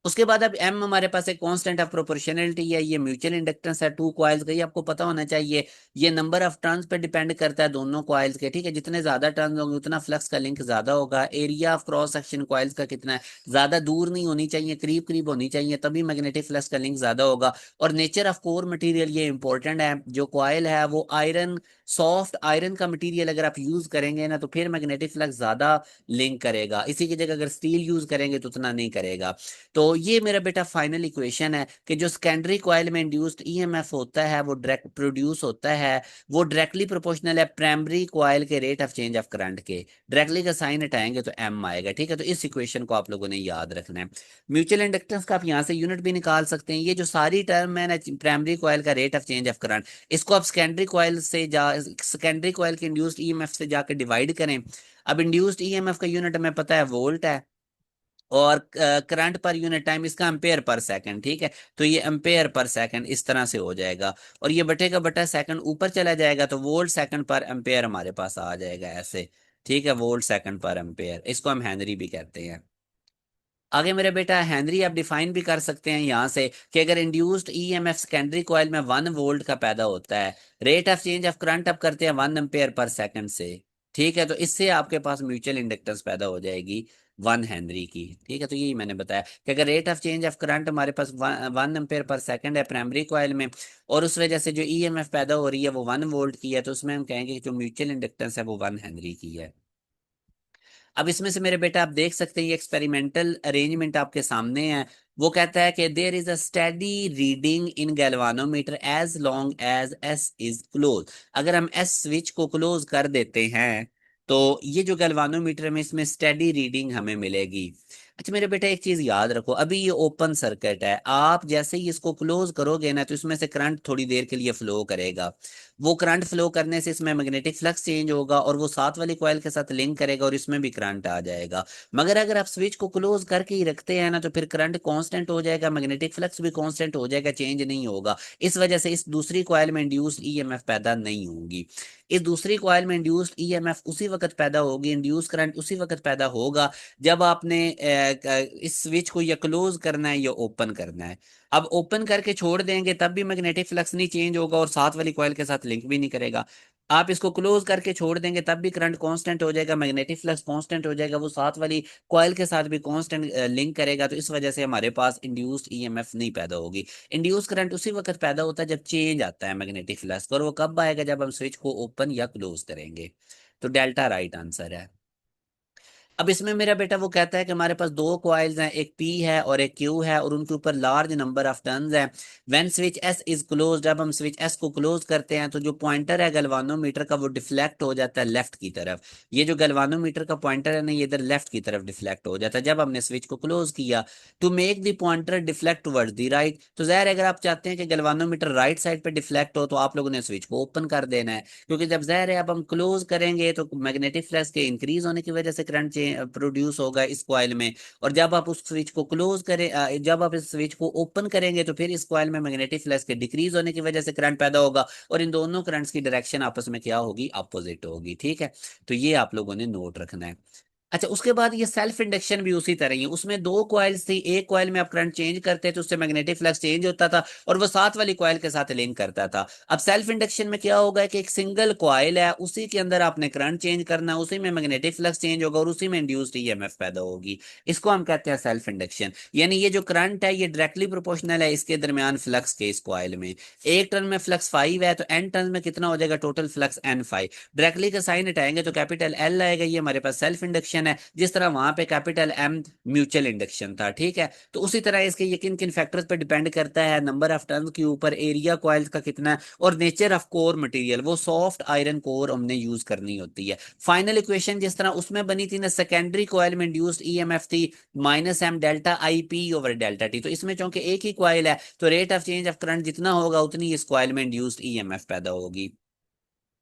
उसके बाद अब एम हमारे पास एक कांस्टेंट ऑफ प्रोपोर्शनलिटी है, ये म्यूचुअल इंडक्टेंस है टू कॉइल्स का, ये आपको पता होना चाहिए। ये नंबर ऑफ टर्न्स पे डिपेंड करता है दोनों कॉइल्स के, ठीक है। जितने ज्यादा टर्न्स होंगे उतना फ्लक्स का लिंक ज्यादा होगा। Area of cross section coils का कितना है, ज्यादा दूर नहीं होनी चाहिए, करीब करीब होनी चाहिए, तभी मैग्नेटिक फ्लक्स का लिंक ज्यादा होगा। और नेचर ऑफ कोर मटेरियल ये इंपॉर्टेंट है, जो कॉइल है वो आयरन, सॉफ्ट आयरन का मटेरियल अगर आप यूज करेंगे ना तो फिर मैग्नेटिक फ्लक्स ज्यादा लिंक करेगा। इसी की जगह अगर स्टील यूज करेंगे तो उतना नहीं करेगा। तो ये मेरा बेटा फाइनल इक्वेशन है कि जो सेकेंडरी कॉइल में इंड्यूस्ड ईएमएफ होता है वो डायरेक्ट प्रोड्यूस होता है, वो डायरेक्टली प्रोपोर्शनल है प्राइमरी कॉइल के rate of change of current के। डायरेक्टली का साइन हटाएंगे तो एम आएगा, ठीक है। तो इस इक्वेशन को आप लोगों ने याद रखना है। म्यूचुअल इंडक्टेंस का आप यहाँ से यूनिट भी निकाल सकते हैं। ये जो सारी टर्म है ना, प्राइमरी कॉइल का rate of change of current, इसको आप सेकेंडरी कॉइल के इंड्यूस्ड ईएमएफ से जाकर डिवाइड करें। अब इंड्यूस्ड ईएमएफ का यूनिट हमें पता है वोल्ट है, और करंट पर यूनिट टाइम इसका एम्पेयर पर सेकंड, ठीक है। तो ये एम्पेयर पर सेकंड इस तरह से हो जाएगा, और ये बटे का बटा सेकंड ऊपर चला जाएगा तो वोल्ट सेकंड पर एम्पेयर हमारे पास आ जाएगा ऐसे, ठीक है। वोल्ट सेकंड पर एम्पेयर, इसको हम हेनरी भी कहते हैं। आगे मेरे बेटा हेनरी आप डिफाइन भी कर सकते हैं यहाँ से कि अगर इंड्यूस्ड ईएमएफ सेकेंडरी कॉइल में 1 वोल्ट का पैदा होता है, rate of change of current आप करते हैं 1 एम्पेयर पर सेकंड से, ठीक है। तो इससे आपके पास म्यूचुअल इंडक्टेंस पैदा हो जाएगी 1 हेनरी की, ठीक है। तो यही मैंने बताया कि अगर rate of change of current हमारे पास 1 एम्पेयर पर सेकंड है प्राइमरी कॉइल में, और उस वजह से जो ईएमएफ पैदा हो रही है वो 1 वोल्ट की है, तो उसमें हम कहेंगे कि जो म्यूचुअल इंडक्टेंस है वो 1 हेनरी की है। अब इसमें से मेरे बेटा आप देख सकते हैं, ये एक्सपेरिमेंटल अरेंजमेंट आपके सामने है। वो कहता है कि there is a steady reading in galvanometer as long as S is close. अगर हम एस स्विच को क्लोज कर देते हैं तो ये जो गैल्वानोमीटर में इसमें स्टेडी रीडिंग हमें मिलेगी। अच्छा मेरे बेटा एक चीज याद रखो, अभी ये ओपन सर्किट है, आप जैसे ही इसको क्लोज करोगे ना तो इसमें से करंट थोड़ी देर के लिए फ्लो करेगा। वो करंट फ्लो करने से इसमें मैग्नेटिक फ्लक्स चेंज होगा और वो साथ वाली कॉइल के साथ लिंक करेगा और इसमें भी करंट आ जाएगा। मगर अगर आप स्विच को क्लोज करके ही रखते हैं ना तो फिर करंट कांस्टेंट हो जाएगा, मैग्नेटिक फ्लक्स भी कांस्टेंट हो जाएगा, चेंज नहीं होगा। इस वजह से इस दूसरी कॉइल में इंड्यूस्ड ईएमएफ पैदा नहीं होगी। इस दूसरी कॉइल में इंड्यूस्ड ईएमएफ उसी वक्त पैदा होगी, इंड्यूस करंट उसी वक्त पैदा होगा जब आपने इस स्विच को या क्लोज करना है या ओपन करना है। अब ओपन करके छोड़ देंगे तब भी मैग्नेटिक फ्लक्स नहीं चेंज होगा और साथ वाली कॉइल के साथ लिंक भी नहीं करेगा। आप इसको क्लोज करके छोड़ देंगे तब भी करंट कांस्टेंट हो जाएगा, मैग्नेटिक फ्लक्स कांस्टेंट हो जाएगा, वो साथ वाली कॉइल के साथ भी कांस्टेंट लिंक करेगा। तो इस वजह से हमारे पास इंड्यूस्ड ईएमएफ नहीं पैदा होगी। इंड्यूस करंट उसी वक्त पैदा होता है जब चेंज आता है मैग्नेटिक फ्लक्स, और वो कब आएगा, जब हम स्विच को ओपन या क्लोज करेंगे। तो डेल्टा राइट आंसर है। अब इसमें मेरा बेटा वो कहता है कि हमारे पास दो कॉइल्स हैं, एक पी है और एक क्यू है, और उनके ऊपर लार्ज नंबर ऑफ टर्न्स हैं। When switch S is close, जब हम स्विच एस को क्लोज करते हैं तो जो पॉइंटर है गलवानोमीटर का वो डिफ्लेक्ट हो जाता है लेफ्ट की तरफ। ये जो गलवानोमीटर का पॉइंटर है ना, ये इधर लेफ्ट की तरफ डिफ्लेक्ट हो जाता है जब हमने स्विच को क्लोज किया। To make the pointer deflect towards the right, तो ज़ाहिर है अगर आप चाहते हैं कि गलवानोमीटर राइट साइड पे डिफ्लेक्ट हो तो आप लोगों ने स्विच को ओपन कर देना है, क्योंकि जब ज़ाहिर है अब हम क्लोज करेंगे तो मैग्नेटिक फ्लक्स के इंक्रीज होने की वजह से करंट प्रोड्यूस होगा इस कॉइल में। और जब आप उस स्विच को क्लोज करें जब आप इस स्विच को ओपन करेंगे तो फिर इस कॉइल में मैग्नेटिक फ्लक्स के डिक्रीज होने की वजह से करंट पैदा होगा, और इन दोनों करंट्स की डायरेक्शन आपस में क्या होगी, अपोजिट होगी, ठीक है। तो ये आप लोगों ने नोट रखना है। अच्छा उसके बाद ये सेल्फ इंडक्शन भी उसी तरह ही है, उसमें दो कॉइल्स थी, एक कॉइल में आप करंट चेंज करते तो उससे मैग्नेटिक फ्लक्स चेंज होता था और वो साथ वाली कॉइल के साथ लिंक करता था। अब सेल्फ इंडक्शन में क्या होगा कि एक सिंगल कॉइल है, उसी के अंदर आपने करंट चेंज करना है, उसी में मैग्नेटिक फ्लक्स चेंज होगा और उसी में इंड्यूस्ड ईएमएफ पैदा होगी। इसको हम कहते हैं सेल्फ इंडक्शन। यानी ये जो करंट है ये डायरेक्टली प्रोपोर्शनल है इसके दरमियान फ्लक्स के, इस कॉइल में एक टर्न में फ्लक्स 5 है तो एन टर्न में कितना हो जाएगा टोटल फ्लक्स N5। डायरेक्टली का साइन हटाएंगे तो कैपिटल एल आएगा, ये हमारे पास सेल्फ इंडक्शन है, जिस तरह वहां पे कैपिटल एम म्यूचुअल इंडक्शन था, ठीक है। तो उसी तरह इसके ये किन किन फैक्टर्स पे डिपेंड करता है, नंबर ऑफ टर्न्स के ऊपर, एरिया कॉइल्स का कितना है, और नेचर ऑफ कोर मटेरियल, वो सॉफ्ट आयरन कोर हमने यूज करनी होती है। फाइनल इक्वेशन जिस तरह उसमें बनी थी ना, सेकेंडरी कॉइल में इंड्यूस्ड ईएमएफ थी -m delta I P over delta T. तो इसमें चूंकि एक ही कॉइल है तो rate of change of current जितना होगा उतनी इस कॉइल में इंड्यूस्ड ईएमएफ पैदा होगी।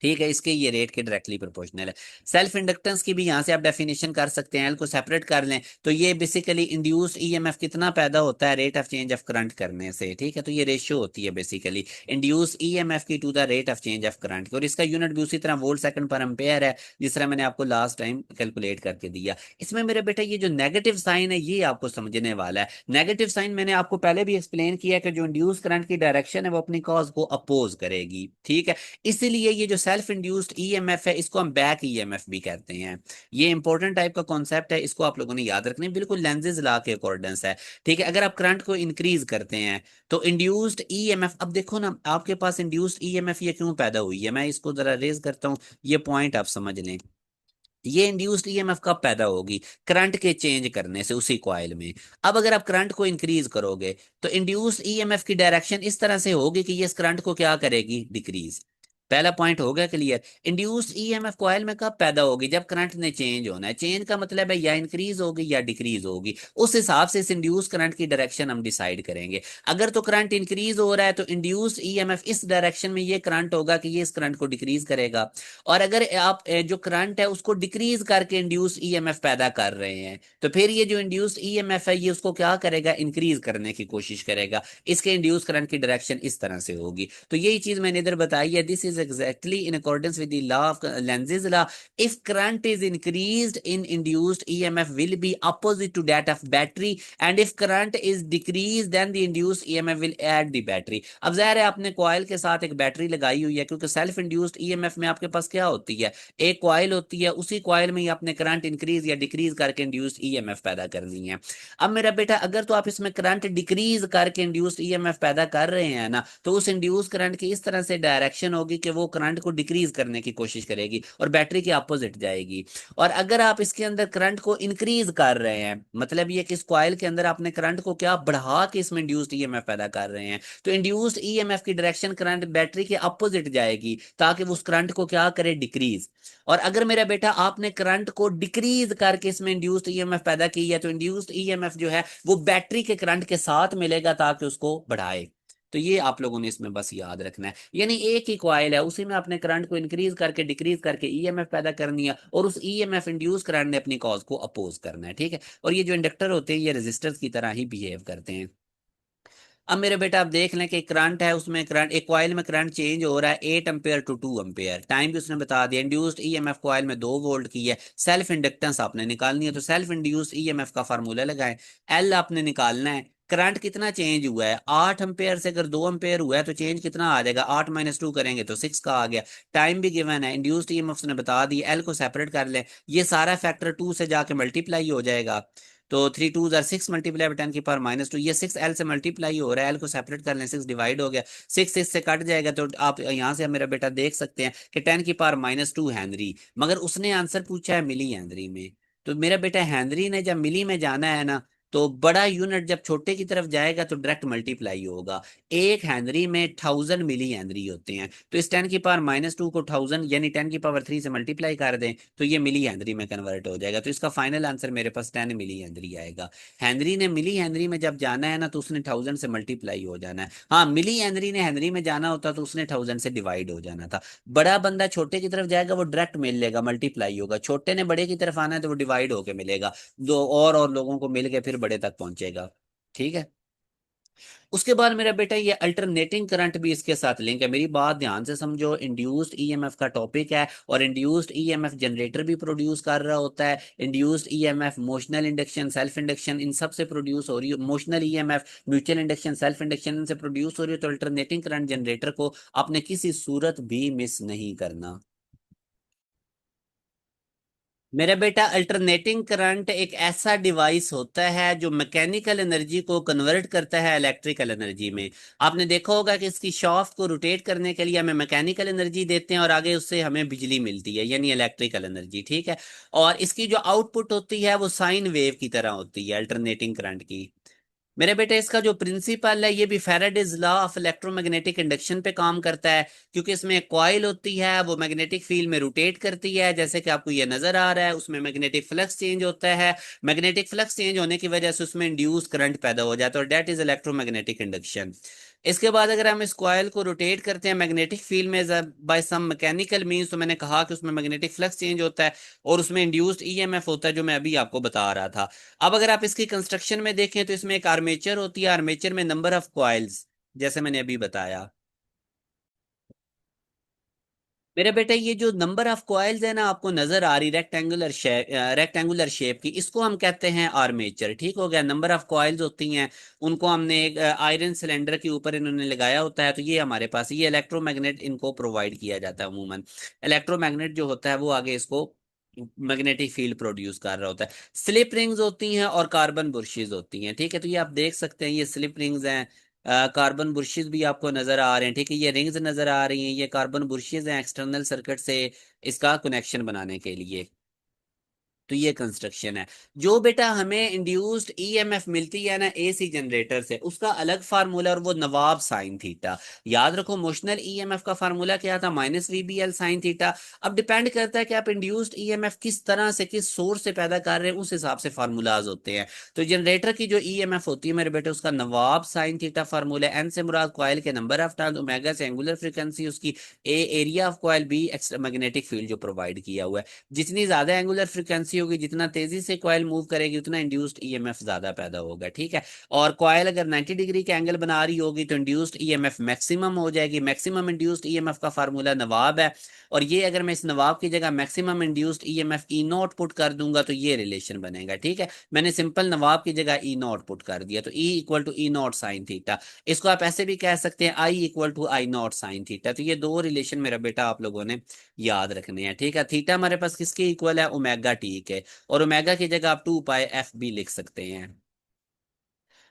ठीक है, इसके ये रेट के डायरेक्टली प्रोपोर्शनल है। सेल्फ इंडक्टेंस की भी यहाँ से आप डेफिनेशन कर सकते हैं, एल को सेपरेट कर लें तो ये बेसिकली इंड्यूस्ड ईएमएफ कितना पैदा होता है rate of change of current करने से। ठीक है, तो ये रेशियो होती है बेसिकली इंड्यूस्ड ईएमएफ की to the rate of change of current की, और इसका यूनिट भी उसी तरह वोल्ट सेकंड पर एम्पेयर है जिस तरह मैंने आपको लास्ट टाइम कैलकुलेट करके दिया। इसमें मेरे बेटा ये जो नेगेटिव साइन है ये आपको समझने वाला है। नेगेटिव साइन मैंने आपको पहले भी एक्सप्लेन किया कि जो इंड्यूस करंट की डायरेक्शन है वो अपनी कॉज को अपोज करेगी। ठीक है, इसीलिए ये जो सेल्फ इंड्यूस्ड ईएमएफ है इसको हम बैक ईएमएफ भी कहते हैं। ये इंपॉर्टेंट टाइप का कॉन्सेप्ट है, इसको आप लोगों ने याद रखना है, बिल्कुल लेंजेज लॉ के अकॉर्डेंस है। ठीक है, अगर आप करंट को इंक्रीज करते हैं तो इंड्यूस्ड ईएमएफ, अब देखो ना आपके पास इंड्यूस्ड ईएमएफ ये क्यों पैदा हुई है, मैं इसको जरा रेज करता हूँ, ये पॉइंट आप समझ लें। ये इंड्यूस्ड ईएमएफ कब पैदा होगी, करंट के चेंज करने से उसी कॉइल में। अब अगर आप करंट को इंक्रीज करोगे तो इंड्यूस्ड ईएमएफ की डायरेक्शन इस तरह से होगी कि ये इस करंट को क्या करेगी, डिक्रीज। पहला पॉइंट हो गया क्लियर। इंड्यूस्ड ईएमएफ कॉइल में कब पैदा होगी, जब करंट ने चेंज होना है। चेंज का मतलब है या इंक्रीज होगी या डिक्रीज होगी, उस हिसाब से इस इंड्यूस करंट की डायरेक्शन हम डिसाइड करेंगे। अगर तो करंट इंक्रीज हो रहा है तो इंड्यूस्ड ईएमएफ इस डायरेक्शन में ये करंट होगा कि ये इस करंट को डिक्रीज करेगा। और अगर आप जो करंट है उसको डिक्रीज करके इंड्यूस ईएमएफ पैदा कर रहे हैं तो फिर ये जो इंड्यूस ईएमएफ है ये उसको क्या करेगा, इंक्रीज करने की कोशिश करेगा। इसके इंड्यूस करंट की डायरेक्शन इस तरह से होगी। तो यही चीज मैंने इधर बताई है, this is exactly in accordance with the law of Lenz's law. If current is increased in induced EMF will be opposite to that of battery, and if current is decrease then the induced EMF will add the battery. अब जाहिर है आपने coil के साथ एक battery लगाई हुई है, क्योंकि सेल्फ इंड्यूस्ड ईएमएफ में आपके पास क्या होती है, एक कॉइल होती है, उसी कॉइल में ही आपने करंट इंक्रीज या डिक्रीज करके इंड्यूस्ड ईएमएफ पैदा करनी है। अब मेरा बेटा अगर तो आप इसमें करंट डिक्रीज करके इंड्यूस्ड ईएमएफ पैदा कर रहे हैं ना, तो उस इंड्यूस करंट की इस तरह से डायरेक्शन होगी कि वो करंट को डिक्रीज करने की कोशिश करेगी और बैटरी के अपोजिट जाएगी। और अगर आप इसके अंदर करंट को इंक्रीज कर रहे हैं, मतलब ये कि इस कॉइल के अंदर आपने करंट को क्या बढ़ा के इसमें इंड्यूस्ड ईएमएफ पैदा कर रहे हैं, तो इंड्यूस्ड ईएमएफ की डायरेक्शन करंट बैटरी के अपोजिट जाएगी ताकि वो उस करंट को क्या करे, डिक्रीज। और अगर मेरा बेटा आपने करंट को डिक्रीज करके इसमें इंड्यूस्ड ईएमएफ पैदा की है तो इंड्यूस्ड ईएमएफ जो है वो बैटरी के करंट के साथ मिलेगा ताकि उसको बढ़ाए। तो ये आप लोगों ने इसमें बस याद रखना है, यानी एक ही कॉइल है उसी में आपने करंट को इंक्रीज करके डिक्रीज करके ईएमएफ पैदा करनी है, और उस ईएमएफ इंड्यूस करंट ने अपनी कॉज को अपोज करना है। ठीक है, और ये जो इंडक्टर होते हैं ये रेजिस्टर्स की तरह ही बिहेव करते हैं। अब मेरे बेटा आप देख लें कि करंट है, उसमें करंट एक कॉइल में करंट चेंज हो रहा है 8 एम्पेयर टू 2 एम्पेयर, टाइम भी उसने बता दिया। इंड्यूस्ड ईएमएफ कॉइल में 2 वोल्ट की है। सेल्फ इंडक्टेंस आपने निकालनी है तो सेल्फ इंड्यूस्ड ईएमएफ का फार्मूला लगाएं, एल आपने निकालना है। करंट कितना चेंज हुआ है, 8 एम्पेयर से अगर 2 एम्पेयर हुआ है तो चेंज कितना आ जाएगा, 8 - 2 करेंगे तो 6 का आ गया। टाइम भी गिवन है, इंड्यूस्ड ईएमएफ ने बता दी, एल को सेपरेट कर लें, ये सारा फैक्टर 2 से जाके मल्टीप्लाई हो जाएगा। तो 3 2 6 मल्टीप्लाई बाय 10⁻², ये 6 L से मल्टीप्लाई हो रहा है, L को सेपरेट कर लें, 6 डिवाइड हो गया, 6 से कट जाएगा। तो आप यहाँ से मेरा बेटा देख सकते हैं कि 10⁻² हेनरी, मगर उसने आंसर पूछा है मिली हेनरी में। तो मेरा बेटा हेनरी ने जब मिली में जाना है ना, तो बड़ा यूनिट जब छोटे की तरफ जाएगा तो डायरेक्ट मल्टीप्लाई होगा। एक हेनरी में 1000 मिली हेनरी होते हैं, तो इस 10⁻² को 1000 यानी 10⁻³ से मल्टीप्लाई कर दें तो ये मिली हेनरी में कन्वर्ट हो जाएगा। तो इसका फाइनल आंसर मेरे पास 10 मिली हेनरी आएगा। हेनरी ने मिली हेनरी में जब जाना है ना तो उसने 1000 से मल्टीप्लाई हो जाना है। हाँ, मिली हेनरी ने हेनरी में जाना होता तो उसने 1000 से डिवाइड हो जाना था। बड़ा बंदा छोटे की तरफ जाएगा वो डायरेक्ट मिल लेगा, मल्टीप्लाई होगा। छोटे ने बड़े की तरफ आना है तो वो डिवाइड होके मिलेगा, दो और लोगों को मिल के फिर बड़े तक पहुंचेगा। ठीक है, उसके बाद मेरा बेटा ये अल्टरनेटिंग करंट भी इसके साथ लिंक है। मेरी बात ध्यान से समझो, इंड्यूस्ड ईएमएफ का टॉपिक है और इंड्यूस्ड ईएमएफ जनरेटर भी प्रोड्यूस कर रहा होता है। Induced EMF motional induction, self induction, इन सब से प्रोड्यूस हो रही है। Motional EMF, mutual induction, self induction, इनसे प्रोड्यूस हो रही है। तो अल्टरनेटिंग करंट जनरेटर को आपने किसी सूरत भी मिस नहीं करना। मेरा बेटा अल्टरनेटिंग करंट एक ऐसा डिवाइस होता है जो मैकेनिकल एनर्जी को कन्वर्ट करता है इलेक्ट्रिकल एनर्जी में। आपने देखा होगा कि इसकी शाफ्ट को रोटेट करने के लिए हमें मैकेनिकल एनर्जी देते हैं और आगे उससे हमें बिजली मिलती है, यानी इलेक्ट्रिकल एनर्जी। ठीक है, और इसकी जो आउटपुट होती है वो साइन वेव की तरह होती है अल्टरनेटिंग करंट की। मेरे बेटे इसका जो प्रिंसिपल है ये भी Faraday's law of electromagnetic induction पे काम करता है, क्योंकि इसमें एक कॉइल होती है वो मैग्नेटिक फील्ड में रोटेट करती है, जैसे कि आपको ये नजर आ रहा है। उसमें मैग्नेटिक फ्लक्स चेंज होता है, मैग्नेटिक फ्लक्स चेंज होने की वजह से उसमें इंड्यूस करंट पैदा हो जाता है और दैट इज इलेक्ट्रोमैग्नेटिक इंडक्शन। इसके बाद अगर हम इस कॉइल को रोटेट करते हैं मैग्नेटिक फील्ड में बाय सम मैकेनिकल मींस, तो मैंने कहा कि उसमें मैग्नेटिक फ्लक्स चेंज होता है और उसमें इंड्यूस्ड ईएमएफ होता है, जो मैं अभी आपको बता रहा था। अब अगर आप इसकी कंस्ट्रक्शन में देखें तो इसमें एक आर्मेचर होती है, आर्मेचर में नंबर ऑफ कॉइल्स, जैसे मैंने अभी बताया। मेरे बेटे ये जो नंबर ऑफ कॉइल्स है ना आपको नजर आ रही रेक्टेंगुलर शेप की, इसको हम कहते हैं आर्मेचर। ठीक हो गया। नंबर ऑफ कॉइल्स होती हैं, उनको हमने एक आयरन सिलेंडर के ऊपर इन्होंने लगाया होता है, तो ये हमारे पास ये इलेक्ट्रोमैग्नेट इनको प्रोवाइड किया जाता है। अमूमन इलेक्ट्रोमैग्नेट जो होता है वो आगे इसको मैग्नेटिक फील्ड प्रोड्यूस कर रहा होता है। स्लिप रिंग्स होती हैं और कार्बन बुर्शेस होती हैं। ठीक है, तो ये आप देख सकते हैं, ये स्लिप रिंग्स हैं। कार्बन बुर्शेस भी आपको नजर आ रहे हैं। ठीक है, ये रिंग्स नजर आ रही हैं, ये कार्बन बुर्शेस हैं एक्सटर्नल सर्किट से इसका कनेक्शन बनाने के लिए। तो ये कंस्ट्रक्शन है। जो बेटा हमें इंड्यूस्ड ईएमएफ मिलती है ना एसी जनरेटर से, उसका अलग फार्मूला, और वो नवाब साइन थीटा। याद रखो, मोशनल ईएमएफ का फार्मूला क्या था? Minus VBL sine theta. अब डिपेंड करता है कि आप इंड्यूस्ड ईएमएफ किस तरह से, किस सोर्स से पैदा कर रहे हैं, उस हिसाब से फार्मूलाज होते हैं। तो जनरेटर की जो ईएमएफ होती है मेरे बेटे, उसका नवाब साइन थीटा फार्मूला। एन से मुराद कॉइल के नंबर ऑफ टर्न, ओमेगा से एंगुलर फ्रीक्वेंसी उसकी, A area of coil, B extra magnetic field जो प्रोवाइड किया हुआ है। जितनी ज्यादा एंगुलर फ्रीक्वेंसी होगी, जितना तेजी से कॉइल मूव करेगी, उतना इंड्यूस्ड ईएमएफ ज्यादा पैदा होगा। ठीक है। और कॉइल अगर 90 डिग्री के एंगल बना रही होगी तो इंड्यूस्ड ईएमएफ मैक्सिमम हो जाएगी। मैक्सिमम इंड्यूस्ड ईएमएफ का फार्मूला नवाब है। और ये अगर मैं इस नवाब की जगह maximum induced EMF E not put कर दूंगा तो ये रिलेशन बनेगा। ठीक है, मैंने सिंपल नवाब की जगह ई नॉट पुट कर दिया, तो E equal to E naught sine theta. इसको आप ऐसे भी कह सकते हैं, I equal to I naught sine theta. तो ये दो रिलेशन मेरा बेटा आप लोगों ने याद रखने हैं। ठीक है, थीटा हमारे पास किसके इक्वल है? ओमेगा टी के। और ओमेगा की जगह आप 2 पाई एफ भी लिख सकते हैं।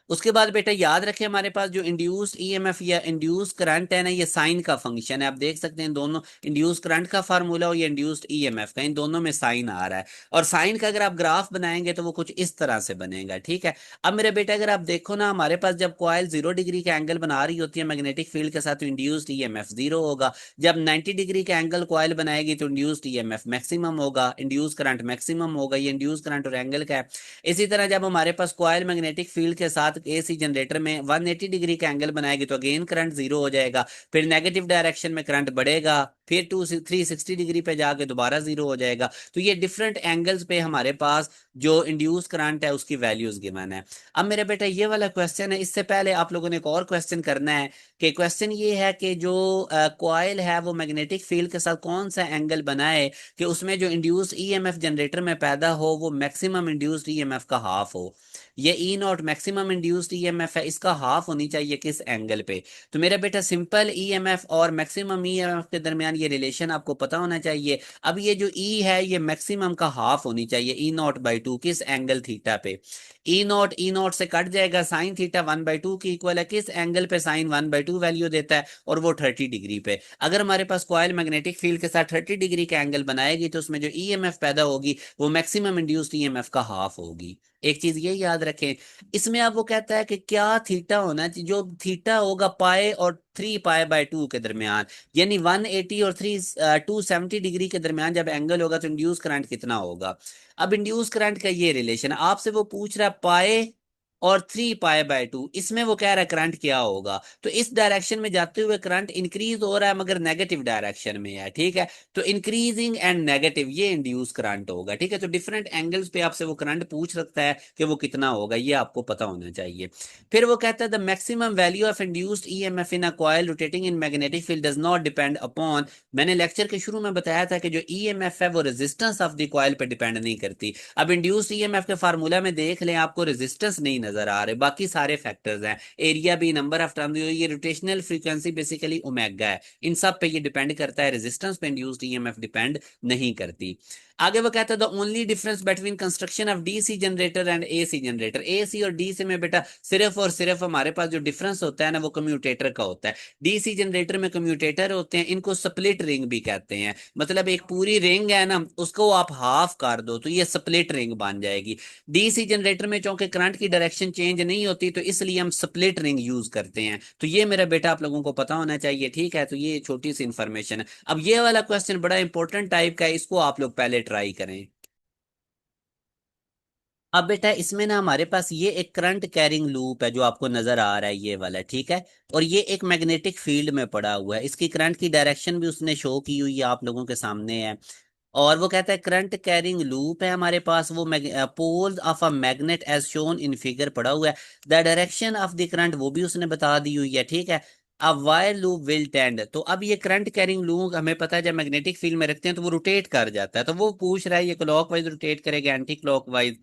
उसके बाद बेटा याद रखें, हमारे पास जो इंड्यूस्ड ईएमएफ या इंड्यूस करंट है ना, ये साइन का फंक्शन है। आप देख सकते हैं दोनों, इंड्यूस करंट का फार्मूला और ये इंड्यूस्ड ईएमएफ का, इन दोनों में साइन आ रहा है। और साइन का अगर आप ग्राफ बनाएंगे तो वो कुछ इस तरह से बनेगा। ठीक है। अब मेरे बेटा अगर आप देखो ना, हमारे पास जब कॉइल 0 डिग्री का एंगल बना रही होती है मैग्नेटिक फील्ड के साथ, तो इंड्यूस्ड ईएमएफ 0 होगा। जब 90 डिग्री का एंगल कॉइल बनाएगी तो इंड्यूस्ड ईएमएफ मैक्सिमम होगा, इंड्यूस करंट मैक्सिमम होगा। ये इंड्यूस करंट और एंगल का है। इसी तरह जब हमारे पास कॉइल मैग्नेटिक फील्ड के साथ एसी जनरेटर में 180 डिग्री का एंगल बनाएगी तो अगेन करंट 0 हो जाएगा। फिर नेगेटिव डायरेक्शन में करंट बढ़ेगा, फिर 360 डिग्री पे जाके दोबारा 0 हो जाएगा। तो ये डिफरेंट एंगल्स पे हमारे पास जो इंड्यूस करंट है उसकी वैल्यूज गिवन है। अब मेरे बेटा ये वाला क्वेश्चन है, इससे पहले आप लोगों ने एक और क्वेश्चन करना है। कि क्वेश्चन ये है कि जो कॉइल है वो मैग्नेटिक फील्ड के साथ कौन सा एंगल बनाए कि उसमें जो इंड्यूस ईएमएफ जनरेटर में पैदा हो वो मैक्सिमम इंड्यूस्ड ईएमएफ का हाफ हो। ये ई नॉट मैक्सिमम इंड्यूस्ड ईएमएफ है, इसका हाफ होनी चाहिए किस एंगल पे? तो मेरा बेटा सिंपल ईएमएफ और मैक्सिमम ईएमएफ के दरमियान ये रिलेशन आपको पता होना चाहिए। अब ये जो ई है ये मैक्सिमम का हाफ होनी चाहिए, ई नॉट बाई 2, किस एंगल थीटा पे? ई नॉट से कट जाएगा, साइन थीटा 1/2 की इक्वल है, किस एंगल पे साइन 1/2 वैल्यू देता है? और वो 30 डिग्री पे। अगर हमारे पास कॉइल मैग्नेटिक फील्ड के साथ 30 डिग्री का एंगल बनाएगी तो उसमें जो ईएमएफ पैदा होगी वो मैक्सिमम इंड्यूस्ड ईएमएफ का हाफ होगी। एक चीज ये याद रखें, इसमें अब वो कहता है कि क्या थीटा होना चाहिए, जो थीटा होगा पाए और 3 पाई/2 के दरमियान, यानी 180 और 270 डिग्री के दरमियान जब एंगल होगा तो इंड्यूस करंट कितना होगा? अब इंड्यूस करंट का ये रिलेशन आपसे वो पूछ रहा है पाए और 3 पाई/2, इसमें वो कह रहा है करंट क्या होगा। तो इस डायरेक्शन में जाते हुए करंट इंक्रीज हो रहा है मगर नेगेटिव डायरेक्शन में है। ठीक है, तो इंक्रीजिंग एंड नेगेटिव ये इंड्यूस करंट होगा। ठीक है, तो डिफरेंट एंगल्स पे आपसे वो करंट पूछ सकता है कि वो कितना होगा, ये आपको पता होना चाहिए। फिर वो कहता है the maximum value of induced EMF in a coil rotating in magnetic field does not depend upon. मैंने लेक्चर के शुरू में बताया था कि जो ईएमएफ है वो रेजिस्टेंस ऑफ द कॉइल पे डिपेंड नहीं करती। अब इंड्यूस्ड ईएमएफ के फार्मूला में देख लें, आपको रेजिस्टेंस नहीं नजर आ रहे, बाकी सारे फैक्टर्स हैं, एरिया भी, नंबर ऑफ टर्न, ये रोटेशनल फ्रीक्वेंसी बेसिकली ओमेगा है, इन सब पे ये डिपेंड करता है, रेजिस्टेंस पे इंड्यूस्ड ईएमएफ डिपेंड नहीं करती। आगे वो कहता है the only difference between construction of DC generator and AC generator, AC और डीसी में बेटा सिर्फ और सिर्फ हमारे पास जो डिफरेंस होता है ना वो कम्यूटेटर का होता है। डीसी जनरेटर में कम्यूटेटर होते हैं, इनको स्प्लिट रिंग भी कहते हैं। मतलब एक पूरी रिंग है ना, उसको आप हाफ कर दो तो ये स्प्लिट रिंग बन जाएगी। डीसी जनरेटर में चूंकि करंट की डायरेक्शन चेंज नहीं होती तो इसलिए हम स्प्लिट रिंग यूज करते हैं। तो ये मेरा बेटा आप लोगों को पता होना चाहिए। ठीक है, तो ये छोटी सी इंफॉर्मेशन है। अब ये वाला क्वेश्चन बड़ा इंपॉर्टेंट टाइप का है, इसको आप लोग पहले ट्राई करें। अब बेटा इसमें ना हमारे पास ये एक करंट कैरिंग लूप है जो आपको नजर आ रहा है, ये वाला, ठीक है। और ये एक मैग्नेटिक फील्ड में पड़ा हुआ है, इसकी करंट की डायरेक्शन भी उसने शो की हुई है, आप लोगों के सामने है। और वो कहता है करंट कैरिंग लूप है हमारे पास, वो poles of a magnet as shown in figure पड़ा हुआ है। The direction of the current वो भी उसने बता दी हुई है, ठीक है। अब वायर लूप विल टेंड, तो अब ये करंट कैरिंग लूप हमें पता है जब मैग्नेटिक फील्ड में रखते हैं तो वो रोटेट कर जाता है, तो वो पूछ रहा है ये क्लॉकवाइज रोटेट करेगा एंटी क्लॉकवाइज।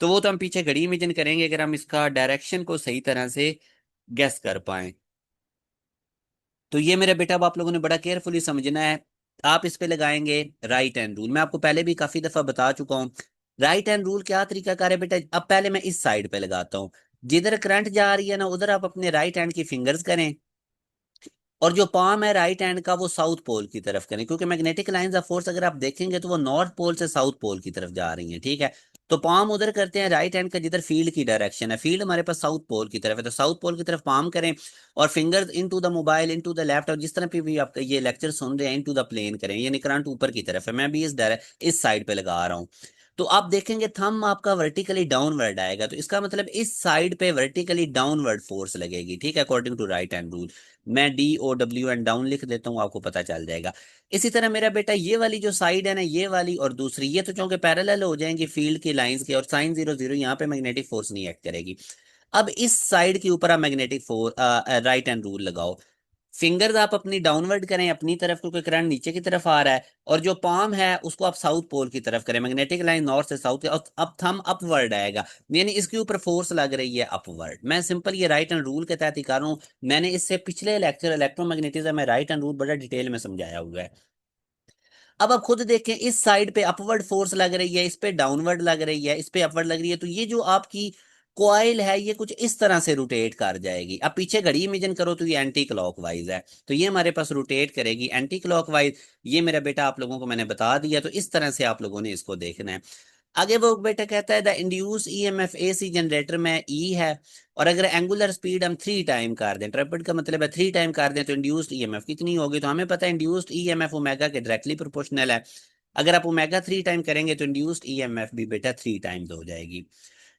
तो वो तो हम पीछे घड़ी इमेजिन करेंगे अगर हम इसका डायरेक्शन को सही तरह से गेस कर पाए। तो ये मेरे बेटा अब आप लोगों ने बड़ा केयरफुली समझना है। आप इस पे लगाएंगे राइट हैंड रूल, मैं आपको पहले भी काफी दफा बता चुका हूँ। राइट हैंड रूल क्या तरीका कार है बेटा, अब पहले मैं इस साइड पे लगाता हूँ, जिधर करंट जा रही है ना उधर आप अपने राइट हैंड की फिंगर्स करें, और जो पाम है राइट हैंड का वो साउथ पोल की तरफ करें, क्योंकि मैग्नेटिक लाइंस ऑफ फोर्स अगर आप देखेंगे तो वो नॉर्थ पोल से साउथ पोल की तरफ जा रही हैं, ठीक है। तो पाम उधर करते हैं राइट हैंड का जिधर फील्ड की डायरेक्शन है, फील्ड हमारे पास साउथ पोल की तरफ है, तो साउथ पोल की तरफ पाम करें। और fingers into the mobile into the laptop, जिस तरह पे भी आप ये लेक्चर सुन रहे हैं, इनटू द प्लेन करें, यानी करंट ऊपर की तरफ है, मैं भी इस साइड पे लगा रहा हूँ। तो आप देखेंगे थंब आपका वर्टिकली डाउनवर्ड आएगा, तो इसका मतलब इस साइड पे वर्टिकली डाउनवर्ड फोर्स लगेगी, ठीक है, according to right hand rule. मैं DOWN डाउन लिख देता हूँ, आपको पता चल जाएगा। इसी तरह मेरा बेटा ये वाली जो साइड है ना, ये वाली और दूसरी, ये तो चूंकि पैरेलल हो जाएंगी फील्ड की लाइंस के, और साइन 0 0 यहाँ पे मैग्नेटिक फोर्स नहीं एक्ट करेगी। अब इस साइड के ऊपर आप magnetic force right hand rule लगाओ। फिंगर्स आप अपनी डाउनवर्ड करें अपनी तरफ, क्योंकि करंट नीचे की तरफ आ रहा है, और जो पाम है उसको आप साउथ पोल की तरफ करें, मैग्नेटिक लाइन नॉर्थ से साउथ, और अब थंब अपवर्ड आएगा, यानी इसके ऊपर फोर्स लग रही है अपवर्ड। मैं सिंपल ये राइट हैंड रूल के तहत ही कर रहा हूँ, मैंने इससे पिछले लेक्चर इलेक्ट्रोमैग्नेटिज्म में राइट हैंड रूल बड़ा डिटेल में समझाया हुआ है। अब आप खुद देखें, इस साइड पे अपवर्ड फोर्स लग रही है, इस पे डाउनवर्ड लग रही है, इस पे अपवर्ड लग रही है, तो ये जो आपकी कॉइल है ये कुछ इस तरह से रोटेट कर जाएगी। अब पीछे घड़ी इमेजिन करो तो ये एंटी क्लॉकवाइज है, तो ये हमारे पास रोटेट करेगी एंटी क्लॉकवाइज। ये मेरा बेटा आप लोगों को मैंने बता दिया, तो इस तरह से आप लोगों ने इसको देखना है। आगे वो बेटा कहता है the induce EMF AC generator में ई है, और अगर एंगुलर स्पीड हम 3 टाइम कर दें, ट्रेपेड का मतलब है 3 टाइम कर दें, तो इंड्यूस्ड EMF कितनी होगी, तो हमें पता है इंड्यूस्ड EMF ओमेगा के डायरेक्टली प्रोपोर्शनल है। अगर आप ओमेगा 3 टाइम करेंगे तो इंड्यूस्ड EMF भी बेटा 3 टाइम्स हो जाएगी।